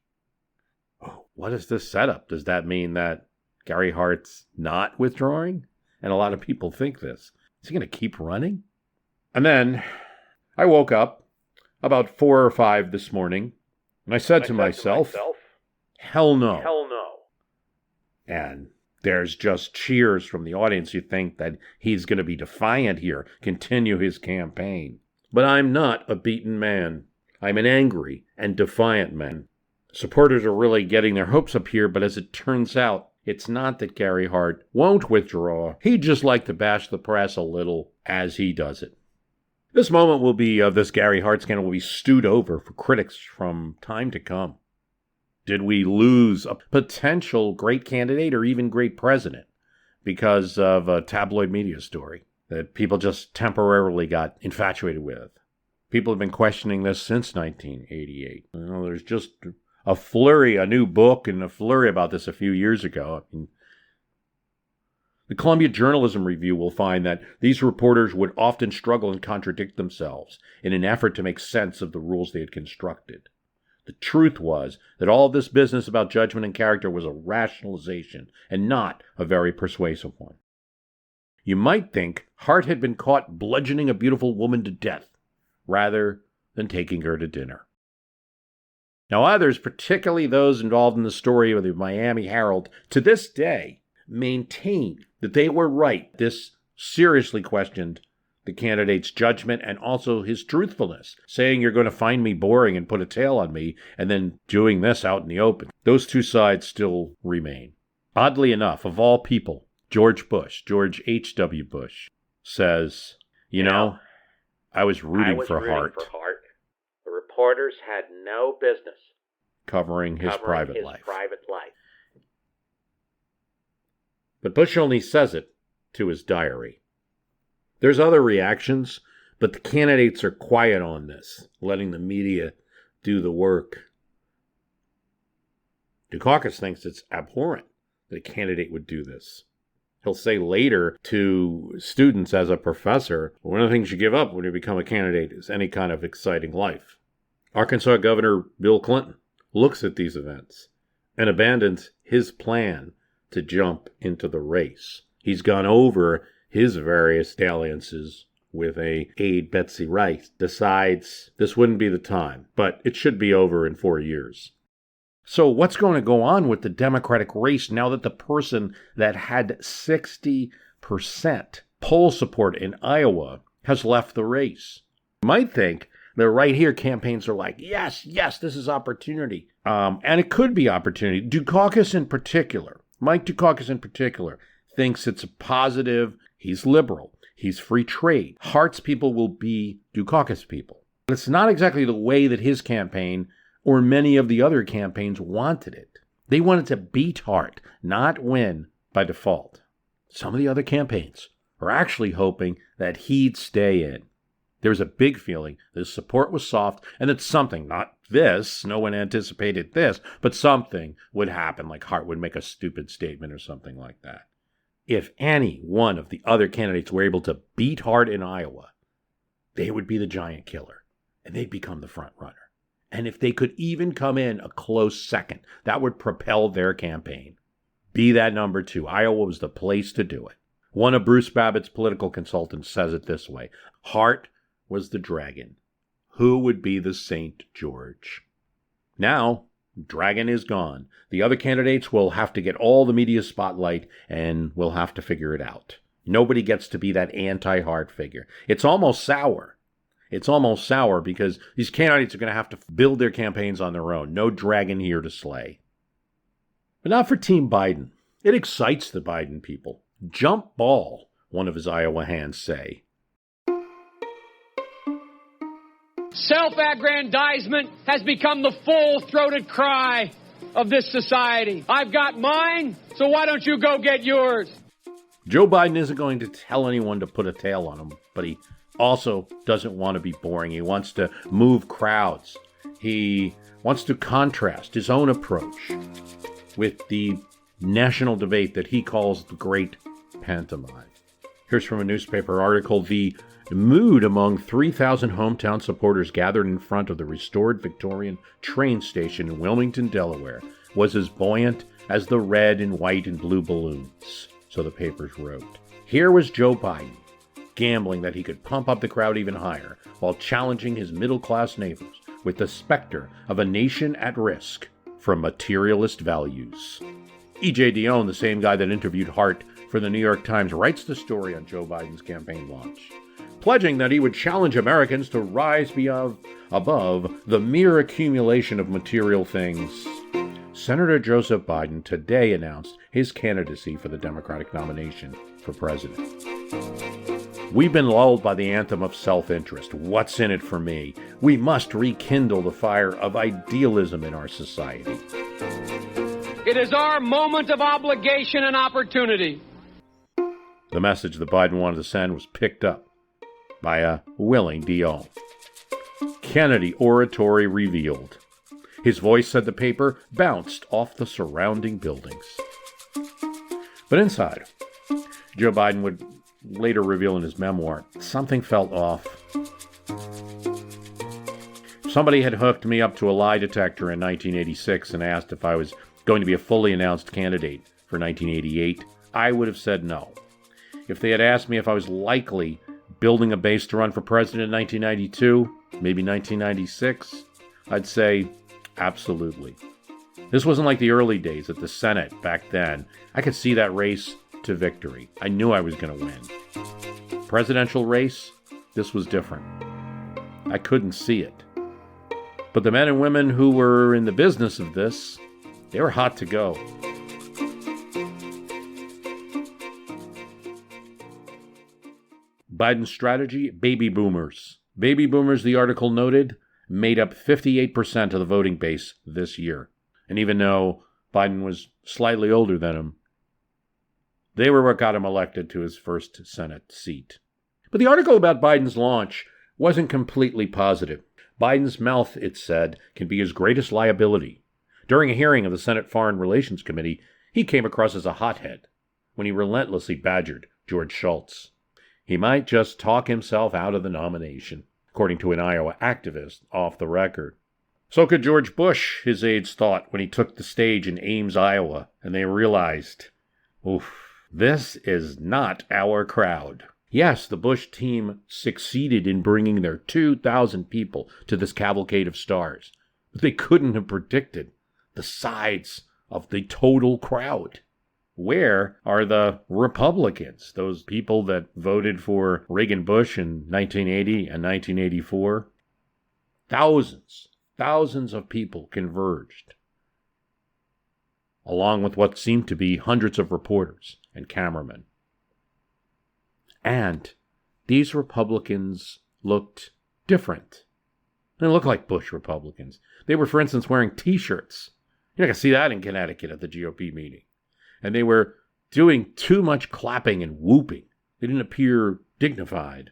Oh, what is this setup? Does that mean that Gary Hart's not withdrawing? And a lot of people think this. Is he going to keep running? And then I woke up about 4 or 5 this morning, and I said to myself, hell no. Hell no. And there's just cheers from the audience. You think that he's going to be defiant here, continue his campaign. But I'm not a beaten man. I'm an angry and defiant man. Supporters are really getting their hopes up here, but as it turns out, it's not that Gary Hart won't withdraw. He'd just like to bash the press a little as he does it. This moment will be, this Gary Hart scandal will be stewed over for critics from time to come. Did we lose a potential great candidate or even great president because of a tabloid media story that people just temporarily got infatuated with? People have been questioning this since 1988. There's just a flurry, a new book and a flurry about this a few years ago. The Columbia Journalism Review will find that these reporters would often struggle and contradict themselves in an effort to make sense of the rules they had constructed. The truth was that all this business about judgment and character was a rationalization and not a very persuasive one. You might think Hart had been caught bludgeoning a beautiful woman to death rather than taking her to dinner. Now others, particularly those involved in the story of the Miami Herald, to this day maintain that they were right. This seriously questioned the candidate's judgment and also his truthfulness, saying you're going to find me boring and put a tail on me, and then doing this out in the open. Those two sides still remain. Oddly enough, of all people, George H.W. Bush, says, I was rooting for Hart. The reporters had no business covering his private life. But Bush only says it to his diary. There's other reactions, but the candidates are quiet on this, letting the media do the work. Dukakis thinks it's abhorrent that a candidate would do this. He'll say later to students as a professor, one of the things you give up when you become a candidate is any kind of exciting life. Arkansas Governor Bill Clinton looks at these events and abandons his plan to jump into the race. He's gone over his various dalliances with aide Betsy Rice, decides this wouldn't be the time, but it should be over in 4 years. So what's going to go on with the Democratic race now that the person that had 60% poll support in Iowa has left the race. You might think that right here campaigns are like, yes, this is opportunity. And it could be opportunity. Dukakis in particular, Mike Dukakis in particular, thinks it's a positive. He's liberal. He's free trade. Hart's people will be Dukakis people. But it's not exactly the way that his campaign or many of the other campaigns wanted it. They wanted to beat Hart, not win by default. Some of the other campaigns are actually hoping that he'd stay in. There was a big feeling that his support was soft and that something, not this, no one anticipated this, but something would happen, like Hart would make a stupid statement or something like that. If any one of the other candidates were able to beat Hart in Iowa, they would be the giant killer, and they'd become the front runner. And if they could even come in a close second, that would propel their campaign. Be that number 2. Iowa was the place to do it. One of Bruce Babbitt's political consultants says it this way: Hart was the dragon. Who would be the St. George? Now, dragon is gone. The other candidates will have to get all the media spotlight, and we'll have to figure it out. Nobody gets to be that anti-Hart figure. It's almost sour. It's almost sour because these candidates are going to have to build their campaigns on their own. No dragon here to slay. But not for Team Biden. It excites the Biden people. Jump ball, one of his Iowa hands say. Self-aggrandizement has become the full-throated cry of this society. I've got mine, so why don't you go get yours? Joe Biden isn't going to tell anyone to put a tail on him, but he also doesn't want to be boring. He wants to move crowds. He wants to contrast his own approach with the national debate that he calls the Great Pantomime. Here's from a newspaper article: the mood among 3,000 hometown supporters gathered in front of the restored Victorian train station in Wilmington, Delaware, was as buoyant as the red and white and blue balloons, so the papers wrote. Here was Joe Biden, gambling that he could pump up the crowd even higher while challenging his middle-class neighbors with the specter of a nation at risk from materialist values. E.J. Dionne, the same guy that interviewed Hart for the New York Times, writes the story on Joe Biden's campaign launch, pledging that he would challenge Americans to rise above the mere accumulation of material things. Senator Joseph Biden today announced his candidacy for the Democratic nomination for president. We've been lulled by the anthem of self-interest. What's in it for me? We must rekindle the fire of idealism in our society. It is our moment of obligation and opportunity. The message that Biden wanted to send was picked up by a willing Dionne. Kennedy oratory revealed. His voice, said the paper, bounced off the surrounding buildings. But inside, Joe Biden would later reveal in his memoir, something felt off. Somebody had hooked me up to a lie detector in 1986 and asked if I was going to be a fully announced candidate for 1988. I would have said no. If they had asked me if I was likely building a base to run for president in 1992, maybe 1996, I'd say absolutely. This wasn't like the early days at the Senate back then. I could see that race to victory. I knew I was going to win. Presidential race, this was different. I couldn't see it. But the men and women who were in the business of this, they were hot to go. Biden's strategy, baby boomers. Baby boomers, the article noted, made up 58% of the voting base this year. And even though Biden was slightly older than him, they were what got him elected to his first Senate seat. But the article about Biden's launch wasn't completely positive. Biden's mouth, it said, can be his greatest liability. During a hearing of the Senate Foreign Relations Committee, he came across as a hothead when he relentlessly badgered George Shultz. He might just talk himself out of the nomination, according to an Iowa activist off the record. So could George Bush, his aides thought when he took the stage in Ames, Iowa, and they realized, oof, this is not our crowd. Yes, the Bush team succeeded in bringing their 2,000 people to this cavalcade of stars, but they couldn't have predicted the size of the total crowd. Where are the Republicans, those people that voted for Reagan-Bush in 1980 and 1984? Thousands of people converged, along with what seemed to be hundreds of reporters and cameramen. And these Republicans looked different. They looked like Bush Republicans. They were, for instance, wearing T-shirts. You're not going to see that in Connecticut at the GOP meeting. And they were doing too much clapping and whooping. They didn't appear dignified.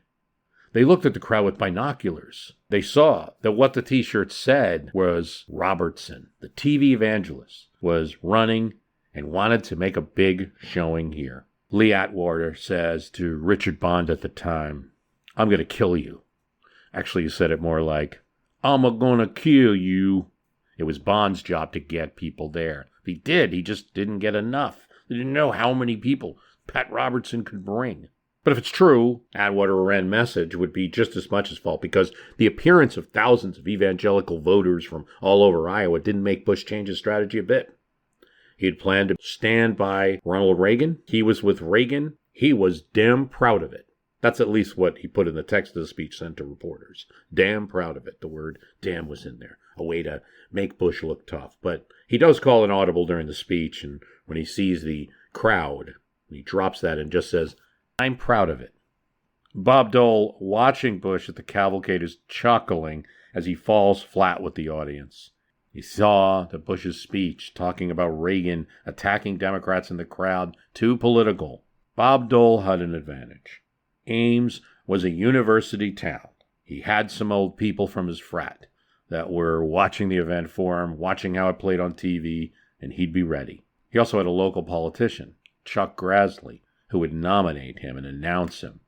They looked at the crowd with binoculars. They saw that what the T-shirt said was Robertson, the TV evangelist, was running and wanted to make a big showing here. Lee Atwater says to Richard Bond at the time, "I'm going to kill you." Actually, he said it more like, "I'm going to kill you." It was Bond's job to get people there. He did. He just didn't get enough. They didn't know how many people Pat Robertson could bring. But if it's true, Atwater-Wren's message would be just as much his fault, because the appearance of thousands of evangelical voters from all over Iowa didn't make Bush change his strategy a bit. He had planned to stand by Ronald Reagan. He was with Reagan. He was damn proud of it. That's at least what he put in the text of the speech sent to reporters. Damn proud of it. The word damn was in there. A way to make Bush look tough. But he does call an audible during the speech, and when he sees the crowd, he drops that and just says, "I'm proud of it." Bob Dole, watching Bush at the cavalcade, is chuckling as he falls flat with the audience. He saw that Bush's speech, talking about Reagan attacking Democrats in the crowd, too political. Bob Dole had an advantage. Ames was a university town. He had some old people from his frat that were watching the event for him, watching how it played on TV, and he'd be ready. He also had a local politician, Chuck Grassley, who would nominate him and announce him.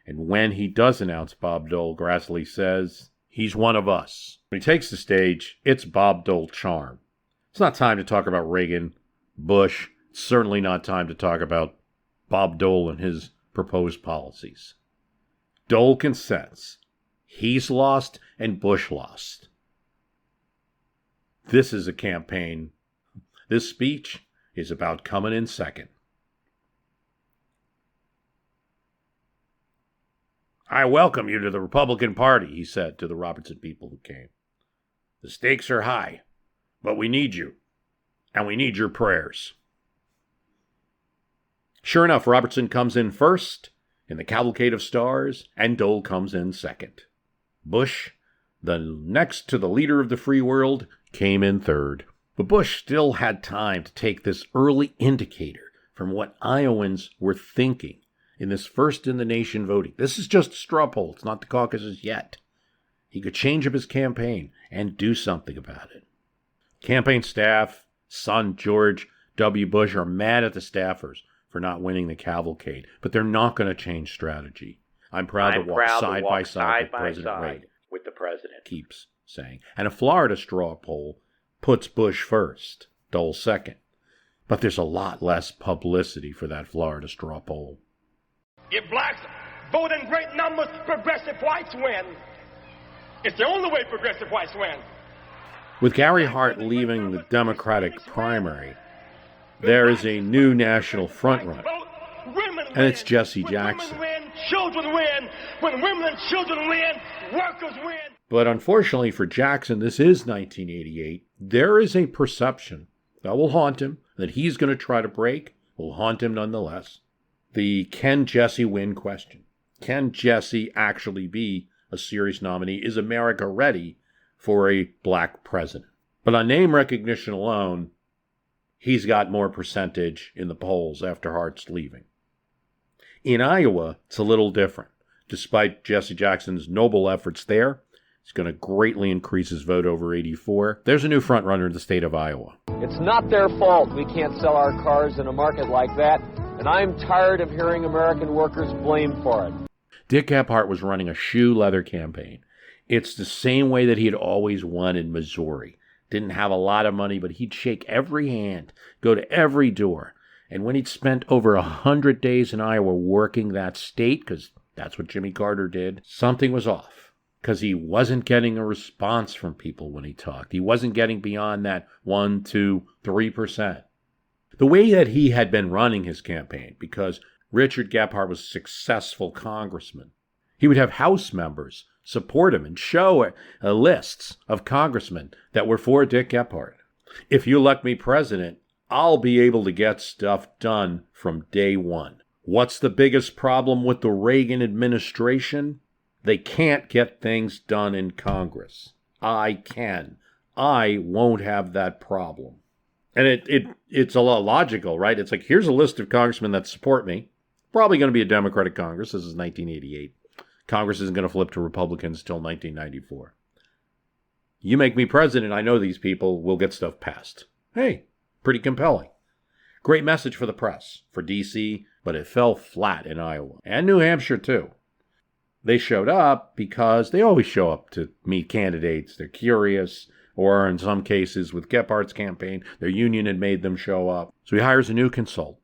And when he does announce Bob Dole, Grassley says, "He's one of us." When he takes the stage, it's Bob Dole charm. It's not time to talk about Reagan, Bush. It's certainly not time to talk about Bob Dole and his proposed policies. Dole can sense he's lost and Bush lost. This is a campaign. This speech is about coming in second. "I welcome you to the Republican Party," he said to the Robertson people who came. "The stakes are high, but we need you, and we need your prayers." Sure enough, Robertson comes in first in the cavalcade of stars, and Dole comes in second. Bush, the next to the leader of the free world, came in third. But Bush still had time to take this early indicator from what Iowans were thinking in this first-in-the-nation voting. This is just a straw poll. It's not the caucuses yet. He could change up his campaign and do something about it. Campaign staff, son George W. Bush, are mad at the staffers for not winning the cavalcade, but they're not going to change strategy. I'm proud to walk side by side with the president, keeps saying. And a Florida straw poll puts Bush first, Dole second. But there's a lot less publicity for that Florida straw poll. If blacks vote in great numbers, progressive whites win. It's the only way progressive whites win. With Gary Hart leaving the Democratic primary, there is a new national frontrunner, and it's Jesse Jackson. When women win, children win. When women and children win, workers win. But unfortunately for Jackson, this is 1988. There is a perception that will haunt him, that he's going to try to break, will haunt him nonetheless. The can Jesse win question. Can Jesse actually be a serious nominee? Is America ready for a black president? But on name recognition alone, he's got more percentage in the polls after Hart's leaving. In Iowa, it's a little different. Despite Jesse Jackson's noble efforts there, it's going to greatly increase his vote over 84. There's a new frontrunner in the state of Iowa. It's not their fault we can't sell our cars in a market like that, and I'm tired of hearing American workers blamed for it. Dick Gephardt was running a shoe leather campaign. It's the same way that he had always won in Missouri. Didn't have a lot of money, but he'd shake every hand, go to every door. And when he'd spent over 100 days in Iowa working that state, because that's what Jimmy Carter did, something was off. Because he wasn't getting a response from people when he talked. He wasn't getting beyond that 1, 2, 3%. The way that he had been running his campaign, because Richard Gephardt was a successful congressman, he would have House members support him and show lists of congressmen that were for Dick Gephardt. If you elect me president, I'll be able to get stuff done from day one. What's the biggest problem with the Reagan administration? They can't get things done in Congress. I can. I won't have that problem. And it's a lot logical, right? It's like, here's a list of congressmen that support me. Probably going to be a Democratic Congress. This is 1988. Congress isn't going to flip to Republicans till 1994. You make me president, I know these people will get stuff passed. Hey, pretty compelling. Great message for the press, for D.C., but it fell flat in Iowa. And New Hampshire, too. They showed up because they always show up to meet candidates. They're curious, or in some cases with Gephardt's campaign, their union had made them show up. So he hires a new consultant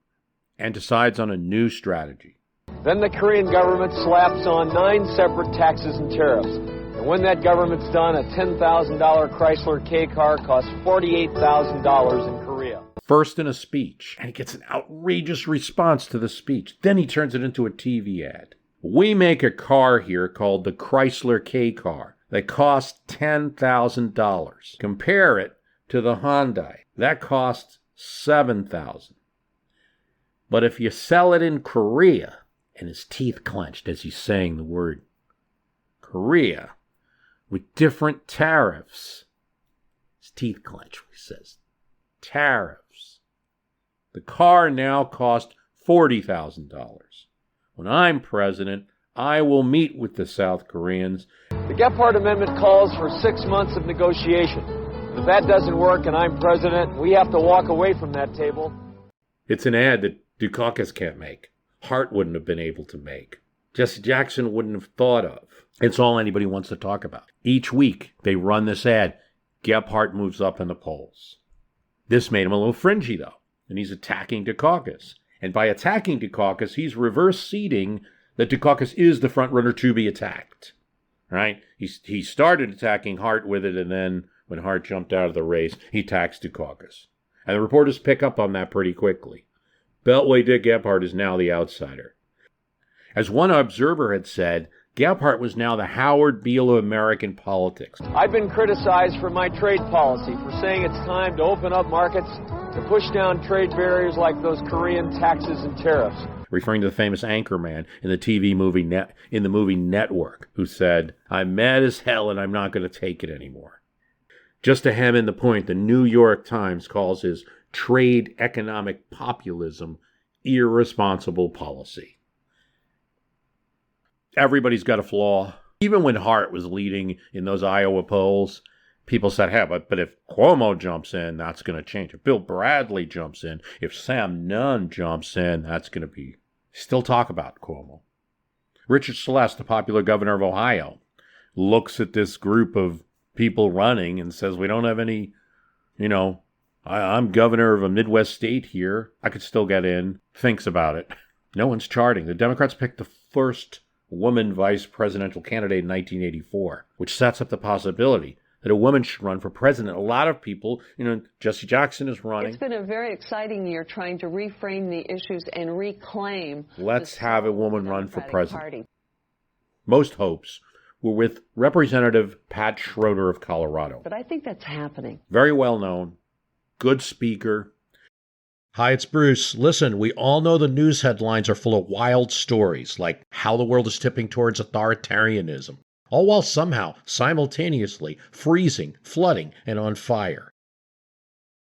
and decides on a new strategy. Then the Korean government slaps on 9 separate taxes and tariffs. And when that government's done, a $10,000 Chrysler K car costs $48,000 in Korea. First in a speech, and he gets an outrageous response to the speech. Then he turns it into a TV ad. We make a car here called the Chrysler K car that costs $10,000. Compare it to the Hyundai. That costs $7,000. But if you sell it in Korea, and his teeth clenched as he's saying the word Korea, with different tariffs. His teeth clench when he says tariffs. The car now costs $40,000. When I'm president, I will meet with the South Koreans. The Gephardt Amendment calls for 6 months of negotiation. If that doesn't work and I'm president, we have to walk away from that table. It's an ad that Dukakis can't make. Hart wouldn't have been able to make. Jesse Jackson wouldn't have thought of. It's all anybody wants to talk about. Each week, they run this ad. Gephardt moves up in the polls. This made him a little fringy, though, and he's attacking Dukakis. And by attacking Dukakis, he's reverse seeding that Dukakis is the frontrunner to be attacked. Right? He started attacking Hart with it, and then when Hart jumped out of the race, he attacks Dukakis. And the reporters pick up on that pretty quickly. Beltway Dick Gephardt is now the outsider. As one observer had said, Gephardt was now the Howard Beale of American politics. I've been criticized for my trade policy, for saying it's time to open up markets, to push down trade barriers like those Korean taxes and tariffs. Referring to the famous anchorman in the movie Network, who said, I'm mad as hell and I'm not going to take it anymore. Just to hem in the point, the New York Times calls his trade economic populism irresponsible policy. Everybody's got a flaw. Even when Hart was leading in those Iowa polls, people said, hey, but if Cuomo jumps in, that's going to change. If Bill Bradley jumps in, if Sam Nunn jumps in, that's going to be... Still talk about Cuomo. Richard Celeste, the popular governor of Ohio, looks at this group of people running and says, we don't have any, I'm governor of a Midwest state here. I could still get in. Thinks about it. No one's charting. The Democrats picked the first woman vice presidential candidate in 1984, which sets up the possibility that a woman should run for president. A lot of people, Jesse Jackson is running. It's been a very exciting year trying to reframe the issues and reclaim. Let's have a woman run for president. Party. Most hopes were with Representative Pat Schroeder of Colorado. But I think that's happening. Very well known, good speaker. Hi, it's Bruce. Listen, we all know the news headlines are full of wild stories, like how the world is tipping towards authoritarianism, all while somehow, simultaneously, freezing, flooding, and on fire.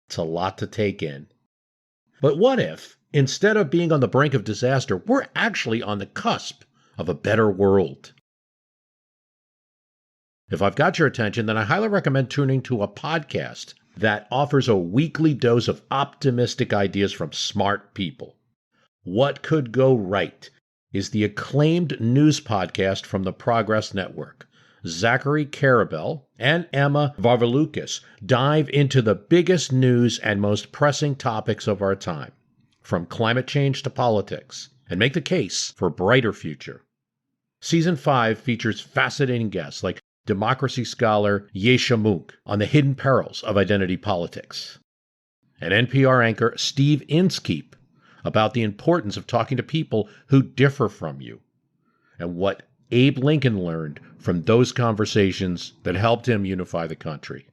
It's a lot to take in. But what if, instead of being on the brink of disaster, we're actually on the cusp of a better world? If I've got your attention, then I highly recommend tuning to a podcast that offers a weekly dose of optimistic ideas from smart people. What Could Go Right is the acclaimed news podcast from the Progress Network. Zachary Karabell and Emma Varvaloukas dive into the biggest news and most pressing topics of our time, from climate change to politics, and make the case for a brighter future. Season 5 features fascinating guests like democracy scholar Yesha Mounk on the hidden perils of identity politics. and NPR anchor Steve Inskeep about the importance of talking to people who differ from you and what Abe Lincoln learned from those conversations that helped him unify the country.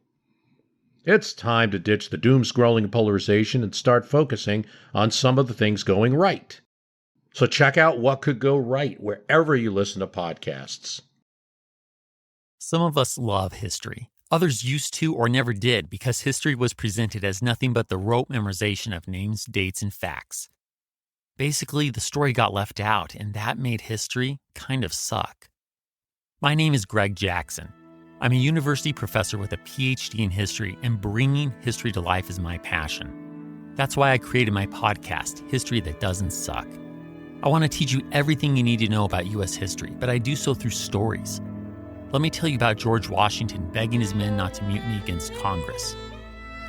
It's time to ditch the doom-scrolling polarization and start focusing on some of the things going right. So check out What Could Go Right wherever you listen to podcasts. Some of us love history. Others used to or never did because history was presented as nothing but the rote memorization of names, dates, and facts. Basically, the story got left out, and that made history kind of suck. My name is Greg Jackson. I'm a university professor with a PhD in history, and bringing history to life is my passion. That's why I created my podcast, History That Doesn't Suck. I want to teach you everything you need to know about U.S. history, but I do so through stories. Let me tell you about George Washington begging his men not to mutiny against Congress,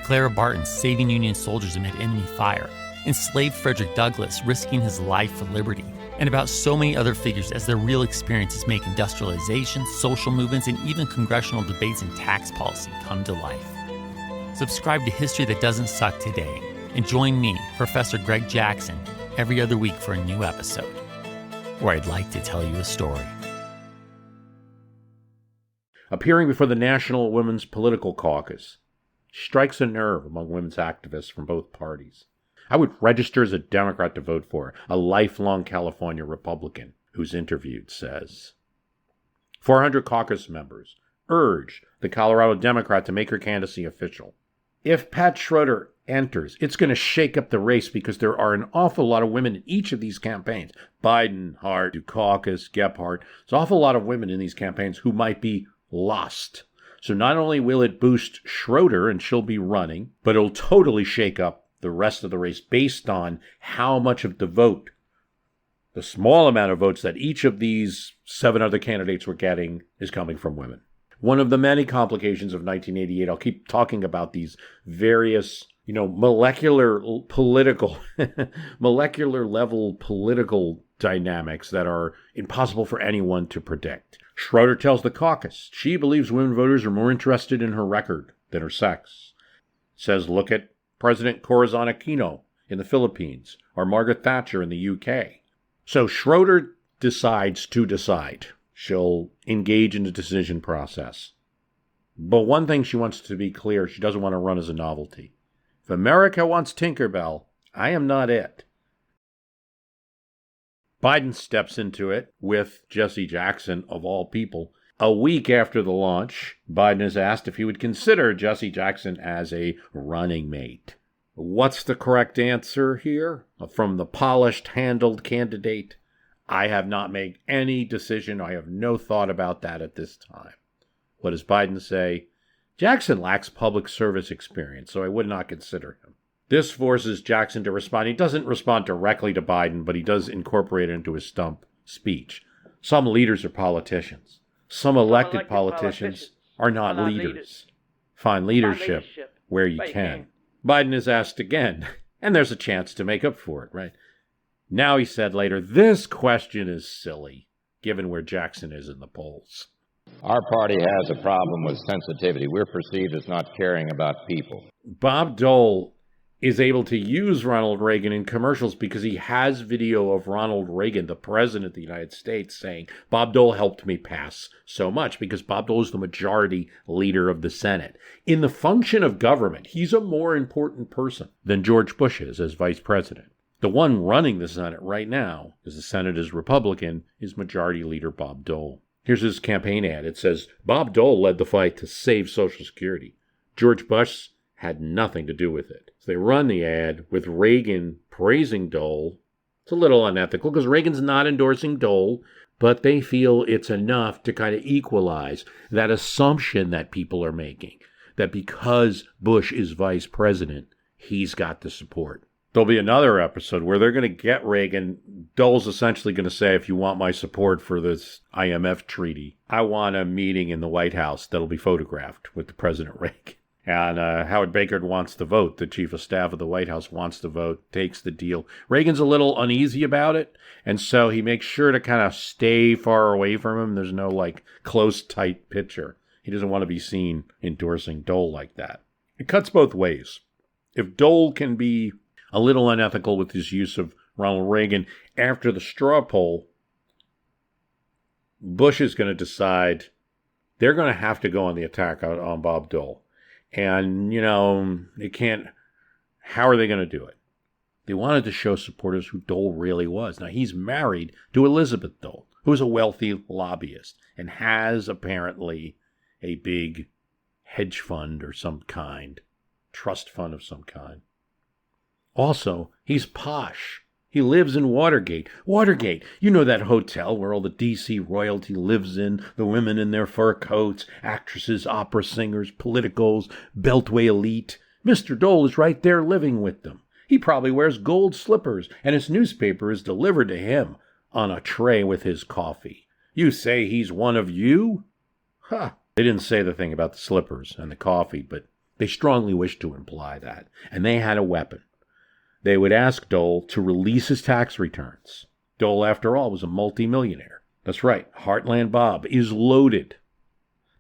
Clara Barton saving Union soldiers amid enemy fire, enslaved Frederick Douglass risking his life for liberty, and about so many other figures as their real experiences make industrialization, social movements, and even congressional debates and tax policy come to life. Subscribe to History That Doesn't Suck today, and join me, Professor Greg Jackson, every other week for a new episode, where I'd like to tell you a story. Appearing before the National Women's Political Caucus strikes a nerve among women's activists from both parties. I would register as a Democrat to vote for her, a lifelong California Republican who's interviewed says. 400 caucus members urge the Colorado Democrat to make her candidacy official. If Pat Schroeder enters, it's going to shake up the race because there are an awful lot of women in each of these campaigns. Biden, Hart, Dukakis, Gephardt. There's an awful lot of women in these campaigns who might be lost. So not only will it boost Schroeder and she'll be running, but it'll totally shake up the rest of the race based on how much of the vote, the small amount of votes that each of these 7 other candidates were getting is coming from women. One of the many complications of 1988, I'll keep talking about these various, molecular level political dynamics that are impossible for anyone to predict. Schroeder tells the caucus she believes women voters are more interested in her record than her sex. Says look at President Corazon Aquino in the Philippines or Margaret Thatcher in the UK. So Schroeder decides to decide. She'll engage in the decision process. But one thing she wants to be clear, she doesn't want to run as a novelty. If America wants Tinkerbell, I am not it. Biden steps into it with Jesse Jackson, of all people. A week after the launch, Biden is asked if he would consider Jesse Jackson as a running mate. What's the correct answer here? From the polished, handled candidate, I have not made any decision. I have no thought about that at this time. What does Biden say? Jackson lacks public service experience, so I would not consider him. This forces Jackson to respond. He doesn't respond directly to Biden, but he does incorporate it into his stump speech. Some leaders are politicians. Some elected politicians are not leaders. Find leadership where you can. Biden is asked again, and there's a chance to make up for it, right? Now he said later, this question is silly, given where Jackson is in the polls. Our party has a problem with sensitivity. We're perceived as not caring about people. Bob Dole is able to use Ronald Reagan in commercials because he has video of Ronald Reagan, the president of the United States, saying, Bob Dole helped me pass so much, because Bob Dole is the majority leader of the Senate. In the function of government, he's a more important person than George Bush is as vice president. The one running the Senate right now, because the Senate is Republican, is Majority Leader Bob Dole. Here's his campaign ad. It says, Bob Dole led the fight to save Social Security. George Bush had nothing to do with it. So they run the ad with Reagan praising Dole. It's a little unethical because Reagan's not endorsing Dole, but they feel it's enough to kind of equalize that assumption that people are making, that because Bush is vice president, he's got the support. There'll be another episode where they're going to get Reagan. Dole's essentially going to say, if you want my support for this IMF treaty, I want a meeting in the White House that'll be photographed with the President Reagan. And Howard Baker wants to vote. The chief of staff of the White House wants to vote, takes the deal. Reagan's a little uneasy about it, and so he makes sure to kind of stay far away from him. There's no, close, tight picture. He doesn't want to be seen endorsing Dole like that. It cuts both ways. If Dole can be a little unethical with his use of Ronald Reagan after the straw poll, Bush is going to decide they're going to have to go on the attack on Bob Dole. And, they can't. How are they going to do it? They wanted to show supporters who Dole really was. Now, he's married to Elizabeth Dole, who's a wealthy lobbyist and has apparently a big hedge fund or some kind, trust fund of some kind. Also, he's posh. He lives in Watergate. Watergate, that hotel where all the D.C. royalty lives in, the women in their fur coats, actresses, opera singers, politicos, Beltway elite. Mr. Dole is right there living with them. He probably wears gold slippers, and his newspaper is delivered to him on a tray with his coffee. You say he's one of you? Huh. They didn't say the thing about the slippers and the coffee, but they strongly wished to imply that. And they had a weapon. They would ask Dole to release his tax returns. Dole, after all, was a multimillionaire. That's right, Heartland Bob is loaded.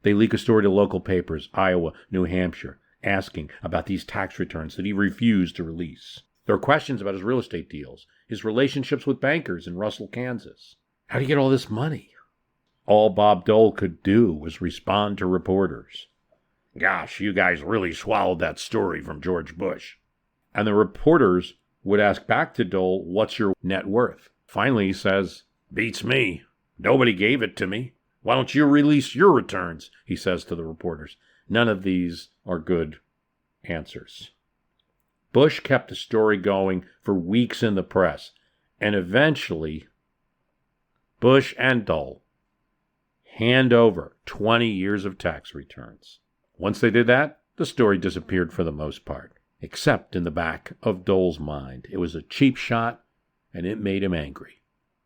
They leak a story to local papers, Iowa, New Hampshire, asking about these tax returns that he refused to release. There are questions about his real estate deals, his relationships with bankers in Russell, Kansas. How do you get all this money? All Bob Dole could do was respond to reporters. Gosh, you guys really swallowed that story from George Bush. And the reporters would ask back to Dole, what's your net worth? Finally, he says, beats me. Nobody gave it to me. Why don't you release your returns? He says to the reporters. None of these are good answers. Bush kept the story going for weeks in the press, and eventually, Bush and Dole hand over 20 years of tax returns. Once they did that, the story disappeared for the most part, except in the back of Dole's mind. It was a cheap shot, and it made him angry.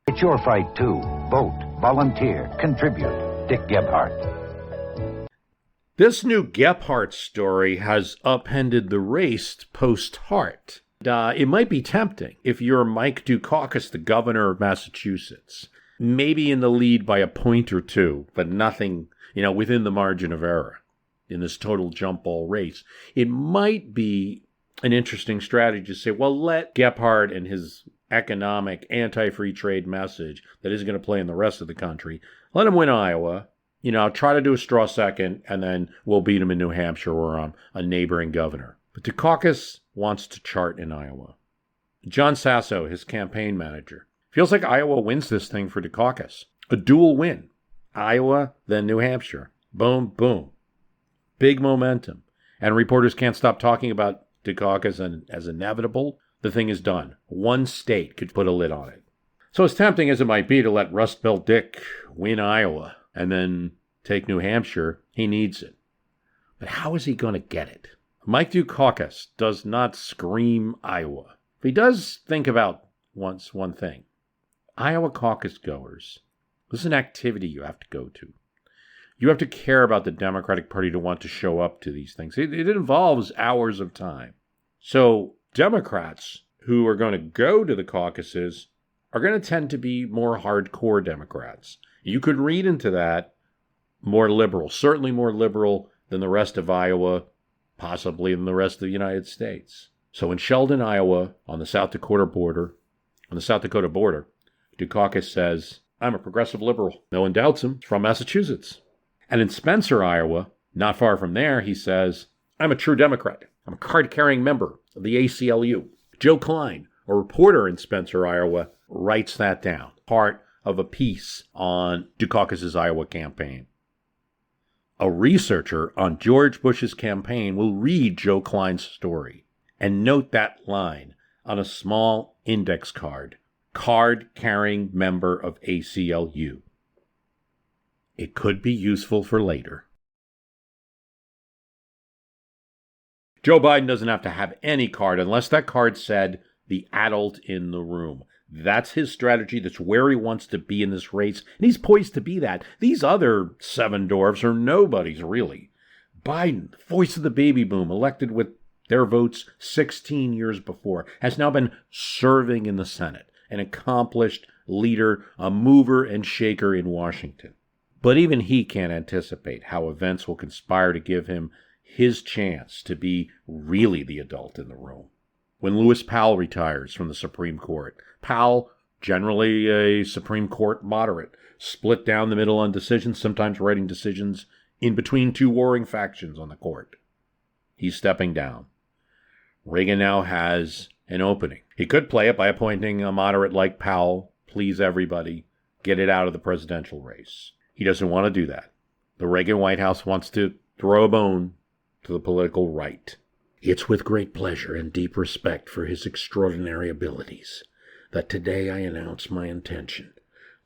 It's your fight, too. Vote, volunteer, contribute. Dick Gephardt. This new Gephardt story has upended the race post-Hart. It might be tempting if you're Mike Dukakis, the governor of Massachusetts. Maybe in the lead by a point or two, but nothing, within the margin of error in this total jump ball race. It might be an interesting strategy to say, well, let Gephardt and his economic anti-free trade message that is going to play in the rest of the country, let him win Iowa. Try to do a straw second, and then we'll beat him in New Hampshire or a neighboring governor. But Dukakis wants to chart in Iowa. John Sasso, his campaign manager, feels like Iowa wins this thing for Dukakis. A dual win. Iowa, then New Hampshire. Boom, boom. Big momentum. And reporters can't stop talking about Dukakis as inevitable. The thing is done. One state could put a lid on it. So as tempting as it might be to let Rust Belt Dick win Iowa and then take New Hampshire, he needs it. But how is he going to get it? Mike Dukakis does not scream Iowa. He does think about one thing. Iowa caucus goers, this is an activity you have to go to. You have to care about the Democratic Party to want to show up to these things. It involves hours of time. So Democrats who are going to go to the caucuses are going to tend to be more hardcore Democrats. You could read into that more liberal, certainly more liberal than the rest of Iowa, possibly than the rest of the United States. So in Sheldon, Iowa, on the South Dakota border, Dukakis says, I'm a progressive liberal. No one doubts him. He's from Massachusetts. And in Spencer, Iowa, not far from there, he says, I'm a true Democrat. I'm a card-carrying member of the ACLU. Joe Klein, a reporter in Spencer, Iowa, writes that down. Part of a piece on Dukakis' Iowa campaign. A researcher on George Bush's campaign will read Joe Klein's story and note that line on a small index card. Card-carrying member of ACLU. It could be useful for later. Joe Biden doesn't have to have any card unless that card said the adult in the room. That's his strategy. That's where he wants to be in this race. And he's poised to be that. These other seven dwarfs are nobodies, really. Biden, voice of the baby boom, elected with their votes 16 years before, has now been serving in the Senate. An accomplished leader, a mover and shaker in Washington. But even he can't anticipate how events will conspire to give him his chance to be really the adult in the room. When Lewis Powell retires from the Supreme Court, Powell, generally a Supreme Court moderate, split down the middle on decisions, sometimes writing decisions in between two warring factions on the court. He's stepping down. Reagan now has an opening. He could play it by appointing a moderate like Powell, please everybody, get it out of the presidential race. He doesn't want to do that. The Reagan White House wants to throw a bone to the political right. It's with great pleasure and deep respect for his extraordinary abilities that today I announce my intention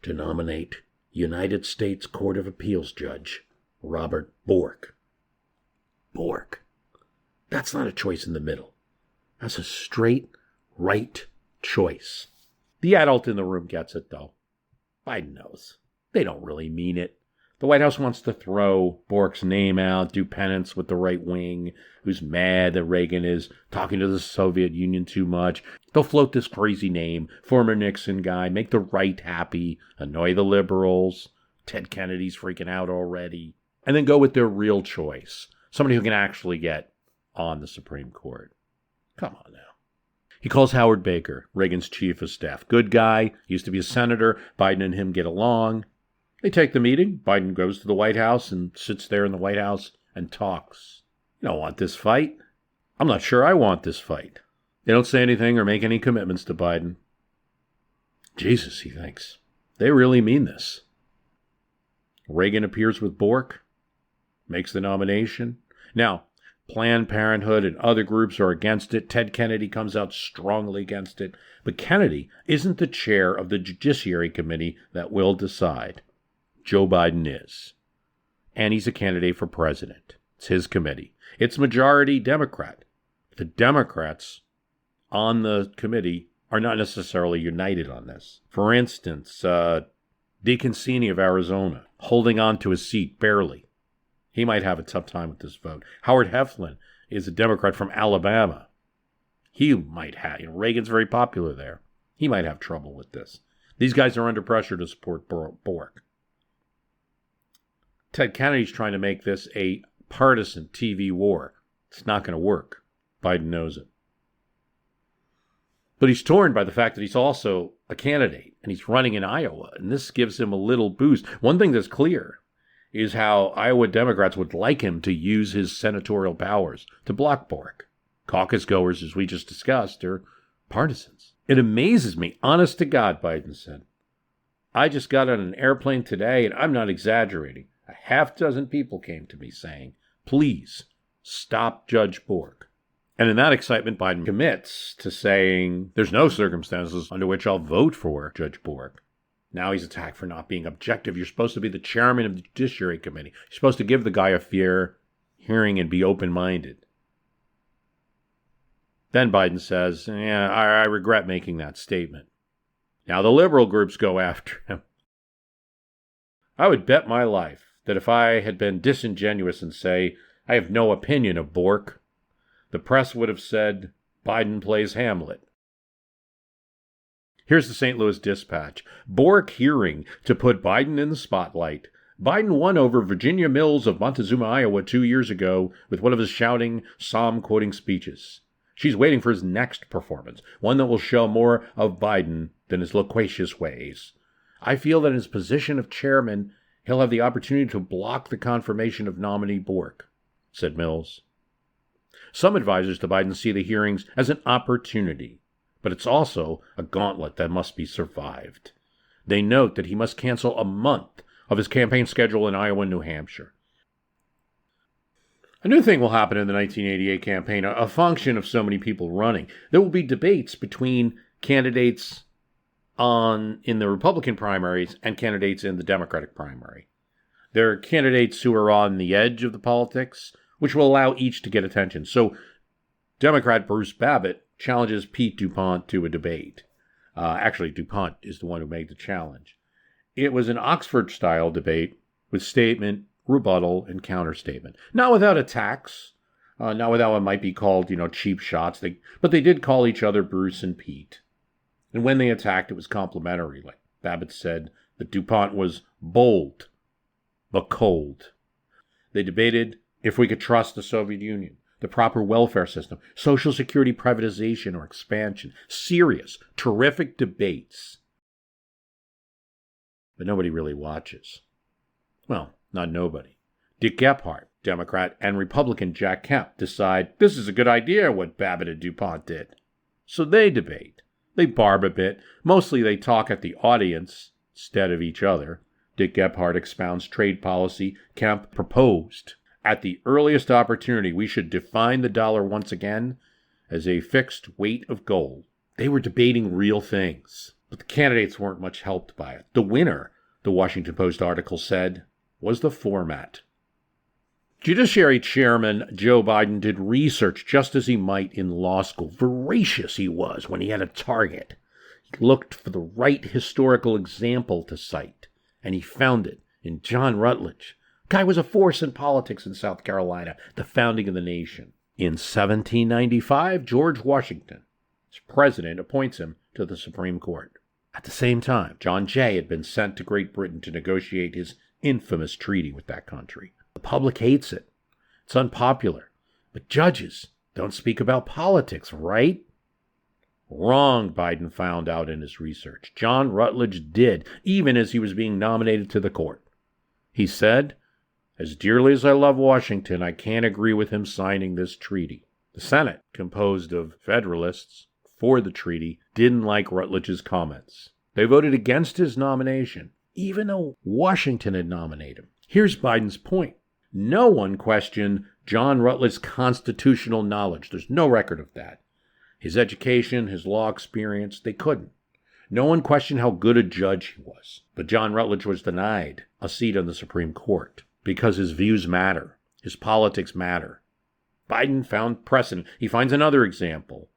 to nominate United States Court of Appeals Judge Robert Bork. Bork. That's not a choice in the middle. That's a straight right choice. The adult in the room gets it, though. Biden knows. They don't really mean it. The White House wants to throw Bork's name out, do penance with the right wing, who's mad that Reagan is talking to the Soviet Union too much. They'll float this crazy name, former Nixon guy, make the right happy, annoy the liberals. Ted Kennedy's freaking out already. And then go with their real choice, somebody who can actually get on the Supreme Court. Come on now. He calls Howard Baker, Reagan's chief of staff. Good guy, used to be a senator. Biden and him get along. They take the meeting. Biden goes to the White House and sits there in the White House and talks. You don't want this fight? I'm not sure I want this fight. They don't say anything or make any commitments to Biden. Jesus, he thinks. They really mean this. Reagan appears with Bork, makes the nomination. Now, Planned Parenthood and other groups are against it. Ted Kennedy comes out strongly against it. But Kennedy isn't the chair of the Judiciary Committee that will decide. Joe Biden is. And he's a candidate for president. It's his committee. It's majority Democrat. The Democrats on the committee are not necessarily united on this. For instance, DeConcini of Arizona, holding on to his seat barely. He might have a tough time with this vote. Howard Heflin is a Democrat from Alabama. He might have, Reagan's very popular there. He might have trouble with this. These guys are under pressure to support Bork. Ted Kennedy's trying to make this a partisan TV war. It's not going to work. Biden knows it. But he's torn by the fact that he's also a candidate, and he's running in Iowa, and this gives him a little boost. One thing that's clear is how Iowa Democrats would like him to use his senatorial powers to block Bork. Caucus goers, as we just discussed, are partisans. It amazes me, honest to God, Biden said. I just got on an airplane today, and I'm not exaggerating. A half dozen people came to me saying, please stop Judge Bork. And in that excitement, Biden commits to saying, there's no circumstances under which I'll vote for Judge Bork. Now he's attacked for not being objective. You're supposed to be the chairman of the Judiciary Committee. You're supposed to give the guy a fair hearing and be open-minded. Then Biden says, I regret making that statement. Now the liberal groups go after him. I would bet my life that if I had been disingenuous and say, I have no opinion of Bork, the press would have said, Biden plays Hamlet. Here's the St. Louis Dispatch. Bork hearing to put Biden in the spotlight. Biden won over Virginia Mills of Montezuma, Iowa 2 years ago with one of his shouting, psalm-quoting speeches. She's waiting for his next performance, one that will show more of Biden than his loquacious ways. I feel that in his position of chairman, he'll have the opportunity to block the confirmation of nominee Bork, said Mills. Some advisors to Biden see the hearings as an opportunity, but it's also a gauntlet that must be survived. They note that he must cancel a month of his campaign schedule in Iowa and New Hampshire. A new thing will happen in the 1988 campaign, a function of so many people running. There will be debates between candidates in the Republican primaries and candidates in the Democratic primary. There are candidates who are on the edge of the politics, which will allow each to get attention. So Democrat Bruce Babbitt challenges Pete DuPont to a debate. Actually, DuPont is the one who made the challenge. It was an Oxford-style debate with statement, rebuttal, and counterstatement. Not without attacks, not without what might be called, cheap shots. But they did call each other Bruce and Pete. And when they attacked, it was complimentary. Like Babbitt said that DuPont was bold, but cold. They debated if we could trust the Soviet Union, the proper welfare system, Social Security privatization or expansion. Serious, terrific debates. But nobody really watches. Well, not nobody. Dick Gephardt, Democrat, and Republican Jack Kemp decide this is a good idea what Babbitt and DuPont did. So they debate. They barb a bit. Mostly they talk at the audience instead of each other. Dick Gephardt expounds trade policy. Kemp proposed, at the earliest opportunity, we should define the dollar once again as a fixed weight of gold. They were debating real things, but the candidates weren't much helped by it. The winner, the Washington Post article said, was the format. Judiciary Chairman Joe Biden did research just as he might in law school. Voracious he was when he had a target. He looked for the right historical example to cite, and he found it in John Rutledge. Guy was a force in politics in South Carolina, the founding of the nation. In 1795, George Washington, as president, appoints him to the Supreme Court. At the same time, John Jay had been sent to Great Britain to negotiate his infamous treaty with that country. The public hates it. It's unpopular. But judges don't speak about politics, right? Wrong, Biden found out in his research. John Rutledge did, even as he was being nominated to the court. He said, as dearly as I love Washington, I can't agree with him signing this treaty. The Senate, composed of Federalists for the treaty, didn't like Rutledge's comments. They voted against his nomination, even though Washington had nominated him. Here's Biden's point. No one questioned John Rutledge's constitutional knowledge. There's no record of that. His education, his law experience, they couldn't. No one questioned how good a judge he was. But John Rutledge was denied a seat on the Supreme Court because his views matter. His politics matter. Biden found precedent. He finds another example.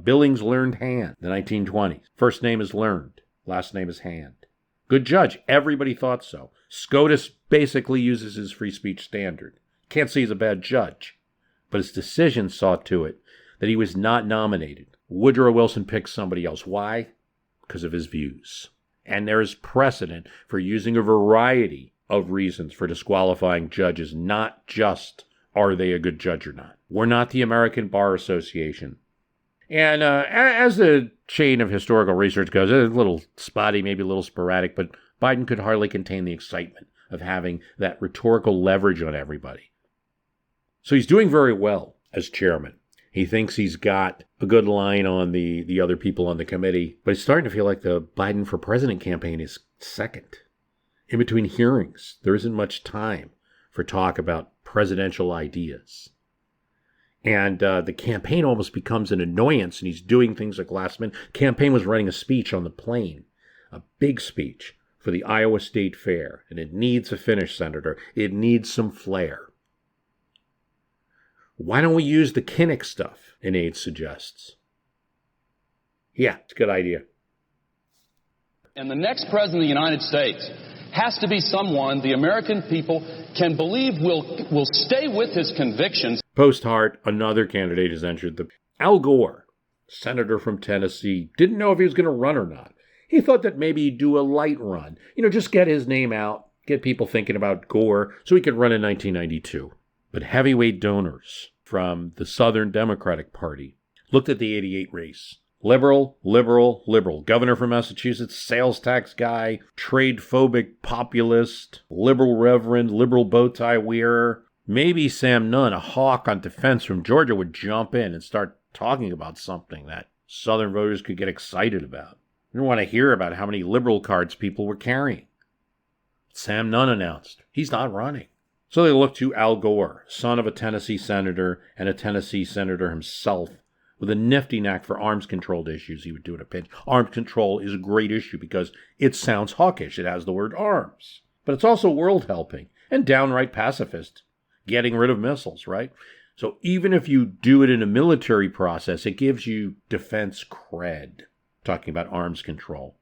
Billings learned Hand, the 1920s. First name is learned. Last name is Hand. Good judge. Everybody thought so. SCOTUS basically uses his free speech standard. Can't say he's a bad judge. But his decision saw to it that he was not nominated. Woodrow Wilson picked somebody else. Why? Because of his views. And there is precedent for using a variety of reasons for disqualifying judges, not just are they a good judge or not. We're not the American Bar Association. And as the chain of historical research goes, it's a little spotty, maybe a little sporadic, but Biden could hardly contain the excitement of having that rhetorical leverage on everybody. So he's doing very well as chairman. He thinks he's got a good line on the other people on the committee, but it's starting to feel like the Biden for president campaign is second. In between hearings, there isn't much time for talk about presidential ideas. And the campaign almost becomes an annoyance, and he's doing things like last minute. Campaign was running a speech on the plane, a big speech for the Iowa State Fair, and it needs a finish, Senator. It needs some flair. Why don't we use the Kinnick stuff, an aide suggests. Yeah, it's a good idea. And the next president of the United States has to be someone the American people can believe will stay with his convictions. Post Hart, another candidate has entered the... Al Gore, senator from Tennessee, didn't know if he was going to run or not. He thought that maybe he'd do a light run. Just get his name out, get people thinking about Gore so he could run in 1992. But heavyweight donors from the Southern Democratic Party looked at the 88 race. Liberal, liberal, liberal. Governor from Massachusetts, sales tax guy, trade-phobic populist, liberal reverend, liberal bow tie wearer. Maybe Sam Nunn, a hawk on defense from Georgia, would jump in and start talking about something that Southern voters could get excited about. They didn't want to hear about how many liberal cards people were carrying. Sam Nunn announced he's not running. So they looked to Al Gore, son of a Tennessee senator and a Tennessee senator himself, with a nifty knack for arms control issues. He would do it a pinch. Arms control is a great issue because it sounds hawkish. It has the word arms. But it's also world helping and downright pacifist, getting rid of missiles, right? So even if you do it in a military process, it gives you defense cred, talking about arms control.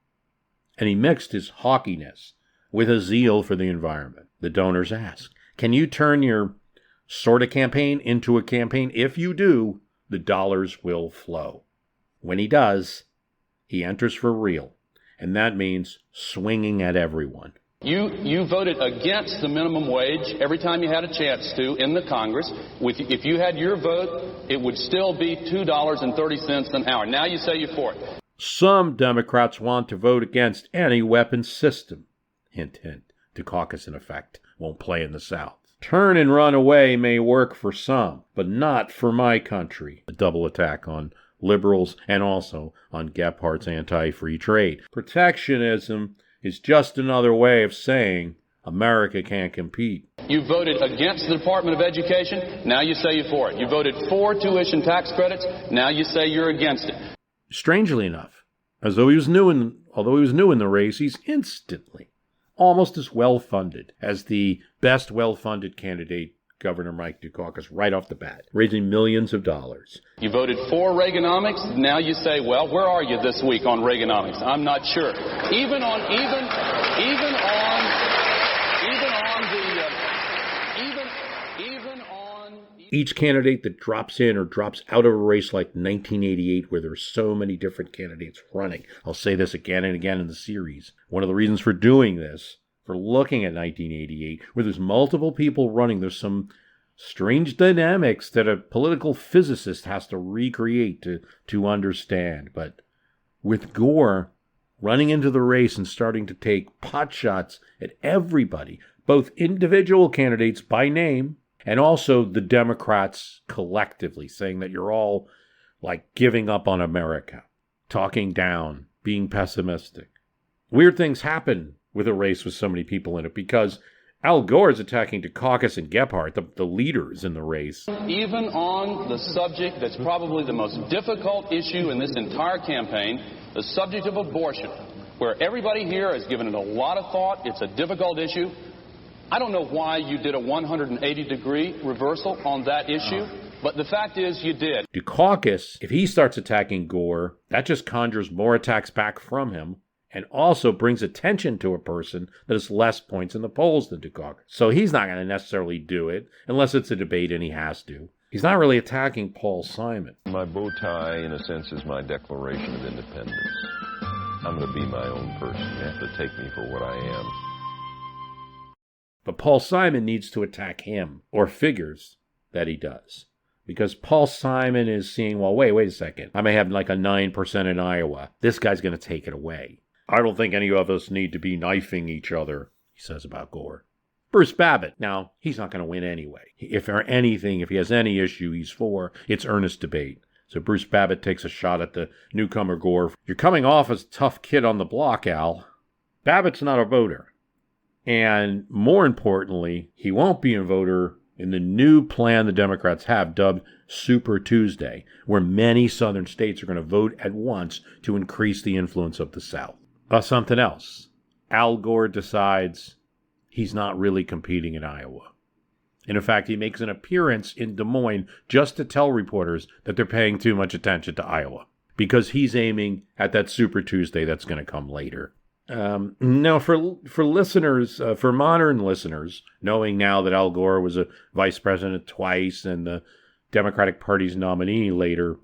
And he mixed his hawkiness with a zeal for the environment. The donors asked, can you turn your sort of campaign into a campaign? If you do, the dollars will flow. When he does, he enters for real. And that means swinging at everyone. You voted against the minimum wage every time you had a chance to in the Congress. If you had your vote, it would still be $2.30 an hour. Now you say you're for it. Some Democrats want to vote against any weapons system. Hint, hint. Dukakis, in effect, won't play in the South. Turn and run away may work for some, but not for my country. A double attack on liberals and also on Gephardt's anti-free trade. Protectionism is just another way of saying America can't compete. You voted against the Department of Education. Now you say you're for it. You voted for tuition tax credits. Now you say you're against it. Strangely enough, although he was new in the race, he's instantly almost as well-funded as the best well-funded candidate, Governor Mike Dukakis, right off the bat, raising millions of dollars. You voted for Reaganomics. Now you say, well, where are you this week on Reaganomics? I'm not sure. Even on each candidate that drops in or drops out of a race like 1988, where there's so many different candidates running. I'll say this again and again in the series. One of the reasons for doing this, for looking at 1988, where there's multiple people running, there's some strange dynamics that a political physicist has to recreate to understand. But with Gore running into the race and starting to take pot shots at everybody, both individual candidates by name, and also the Democrats collectively, saying that you're all like giving up on America, talking down, being pessimistic. Weird things happen with a race with so many people in it because Al Gore is attacking Dukakis and Gephardt, the leaders in the race. Even on the subject that's probably the most difficult issue in this entire campaign, the subject of abortion, where everybody here has given it a lot of thought. It's a difficult issue. I don't know why you did a 180-degree reversal on that issue, but the fact is you did. Dukakis, if he starts attacking Gore, that just conjures more attacks back from him and also brings attention to a person that has less points in the polls than Dukakis. So he's not going to necessarily do it unless it's a debate and he has to. He's not really attacking Paul Simon. My bow tie, in a sense, is my Declaration of Independence. I'm going to be my own person. You have to take me for what I am. But Paul Simon needs to attack him, or figures that he does. Because Paul Simon is seeing, well, wait a second. I may have like a 9% in Iowa. This guy's going to take it away. I don't think any of us need to be knifing each other, he says about Gore. Bruce Babbitt, now, he's not going to win anyway. If he has any issue he's for, it's earnest debate. So Bruce Babbitt takes a shot at the newcomer Gore. You're coming off as a tough kid on the block, Al. Babbitt's not a voter. And more importantly, he won't be a voter in the new plan the Democrats have dubbed Super Tuesday, where many southern states are going to vote at once to increase the influence of the South. Something else. Al Gore decides he's not really competing in Iowa. And in fact, he makes an appearance in Des Moines just to tell reporters that they're paying too much attention to Iowa, because he's aiming at that Super Tuesday that's going to come later. Now, for listeners, for modern listeners, knowing now that Al Gore was a vice president twice and the Democratic Party's nominee later,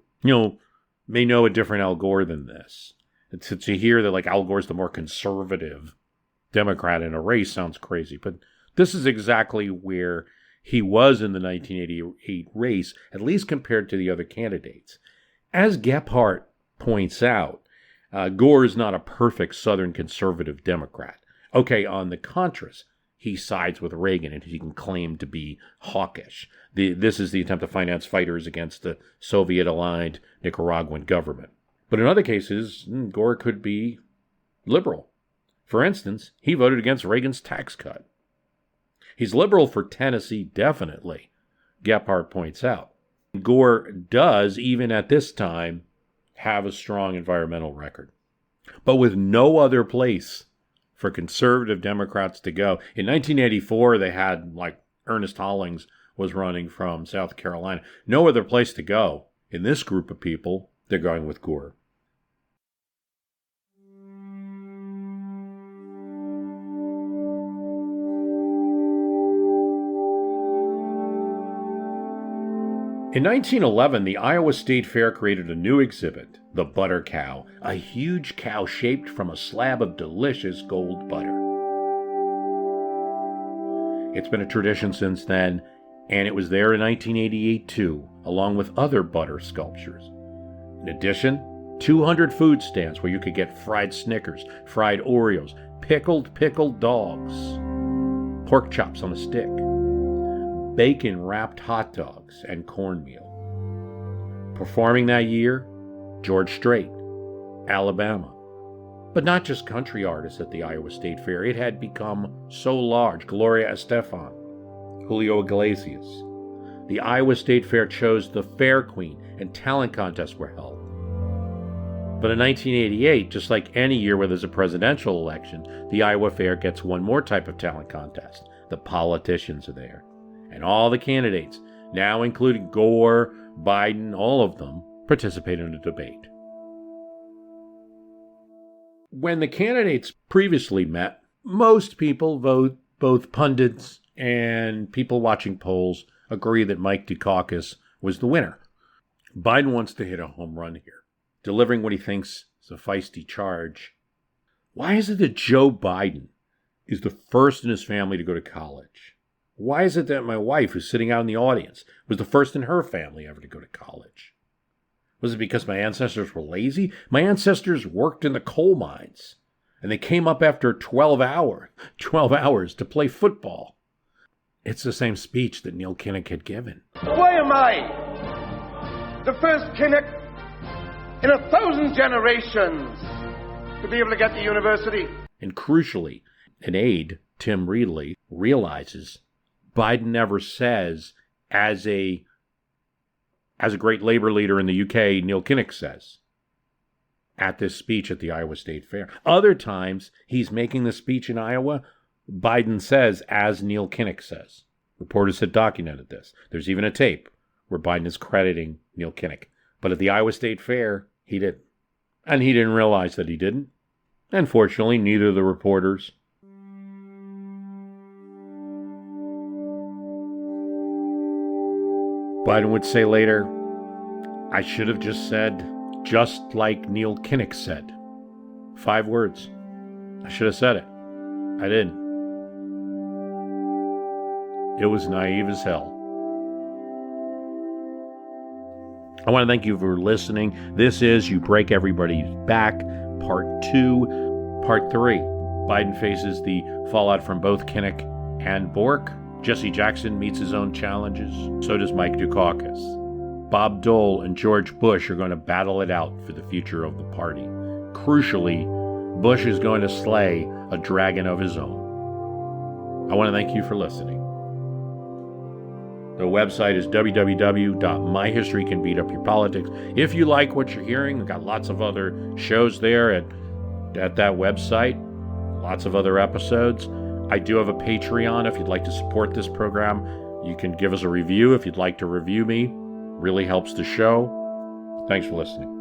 may know a different Al Gore than this. To hear that like Al Gore's the more conservative Democrat in a race sounds crazy, but this is exactly where he was in the 1988 race, at least compared to the other candidates. As Gephardt points out, Gore is not a perfect Southern conservative Democrat. Okay, on the contras, he sides with Reagan and he can claim to be hawkish. This is the attempt to finance fighters against the Soviet-aligned Nicaraguan government. But in other cases, Gore could be liberal. For instance, he voted against Reagan's tax cut. He's liberal for Tennessee, definitely, Gephardt points out. Gore does, even at this time, have a strong environmental record. But with no other place for conservative Democrats to go. In 1984, they had, like, Ernest Hollings was running from South Carolina. No other place to go. In this group of people, they're going with Gore. In 1911, the Iowa State Fair created a new exhibit, the Butter Cow, a huge cow shaped from a slab of delicious gold butter. It's been a tradition since then, and it was there in 1988 too, along with other butter sculptures. In addition, 200 food stands where you could get fried Snickers, fried Oreos, pickled dogs, pork chops on a stick, bacon-wrapped hot dogs, and cornmeal. Performing that year, George Strait, Alabama. But not just country artists at the Iowa State Fair. It had become so large. Gloria Estefan, Julio Iglesias. The Iowa State Fair chose the Fair Queen, and talent contests were held. But in 1988, just like any year where there's a presidential election, the Iowa Fair gets one more type of talent contest. The politicians are there. And all the candidates, now including Gore, Biden, all of them, participate in a debate. When the candidates previously met, most people, both pundits and people watching polls, agree that Mike Dukakis was the winner. Biden wants to hit a home run here, delivering what he thinks is a feisty charge. Why is it that Joe Biden is the first in his family to go to college? Why is it that my wife, who's sitting out in the audience, was the first in her family ever to go to college? Was it because my ancestors were lazy? My ancestors worked in the coal mines, and they came up after 12 hours to play football. It's the same speech that Neil Kinnock had given. Why am I the first Kinnock in 1,000 generations to be able to get to university? And crucially, an aide, Tim Reedley, realizes Biden never says, as a great labor leader in the UK, Neil Kinnock says, at this speech at the Iowa State Fair. Other times, he's making the speech in Iowa, Biden says, as Neil Kinnock says. Reporters had documented this. There's even a tape where Biden is crediting Neil Kinnock. But at the Iowa State Fair, he didn't. And he didn't realize that he didn't. And fortunately, neither of the reporters. Biden would say later, I should have just said, just like Neil Kinnock said. 5 words. I should have said it. I didn't. It was naive as hell. I want to thank you for listening. This is You Break Everybody's Back, Part 2. Part 3. Biden faces the fallout from both Kinnock and Bork. Jesse Jackson meets his own challenges. So does Mike Dukakis. Bob Dole and George Bush are going to battle it out for the future of the party. Crucially, Bush is going to slay a dragon of his own. I want to thank you for listening. The website is www.myhistorycanbeatupyourpolitics. If you like what you're hearing, we've got lots of other shows there at that website, lots of other episodes. I do have a Patreon. If you'd like to support this program, you can give us a review if you'd like to review me. Really helps the show. Thanks for listening.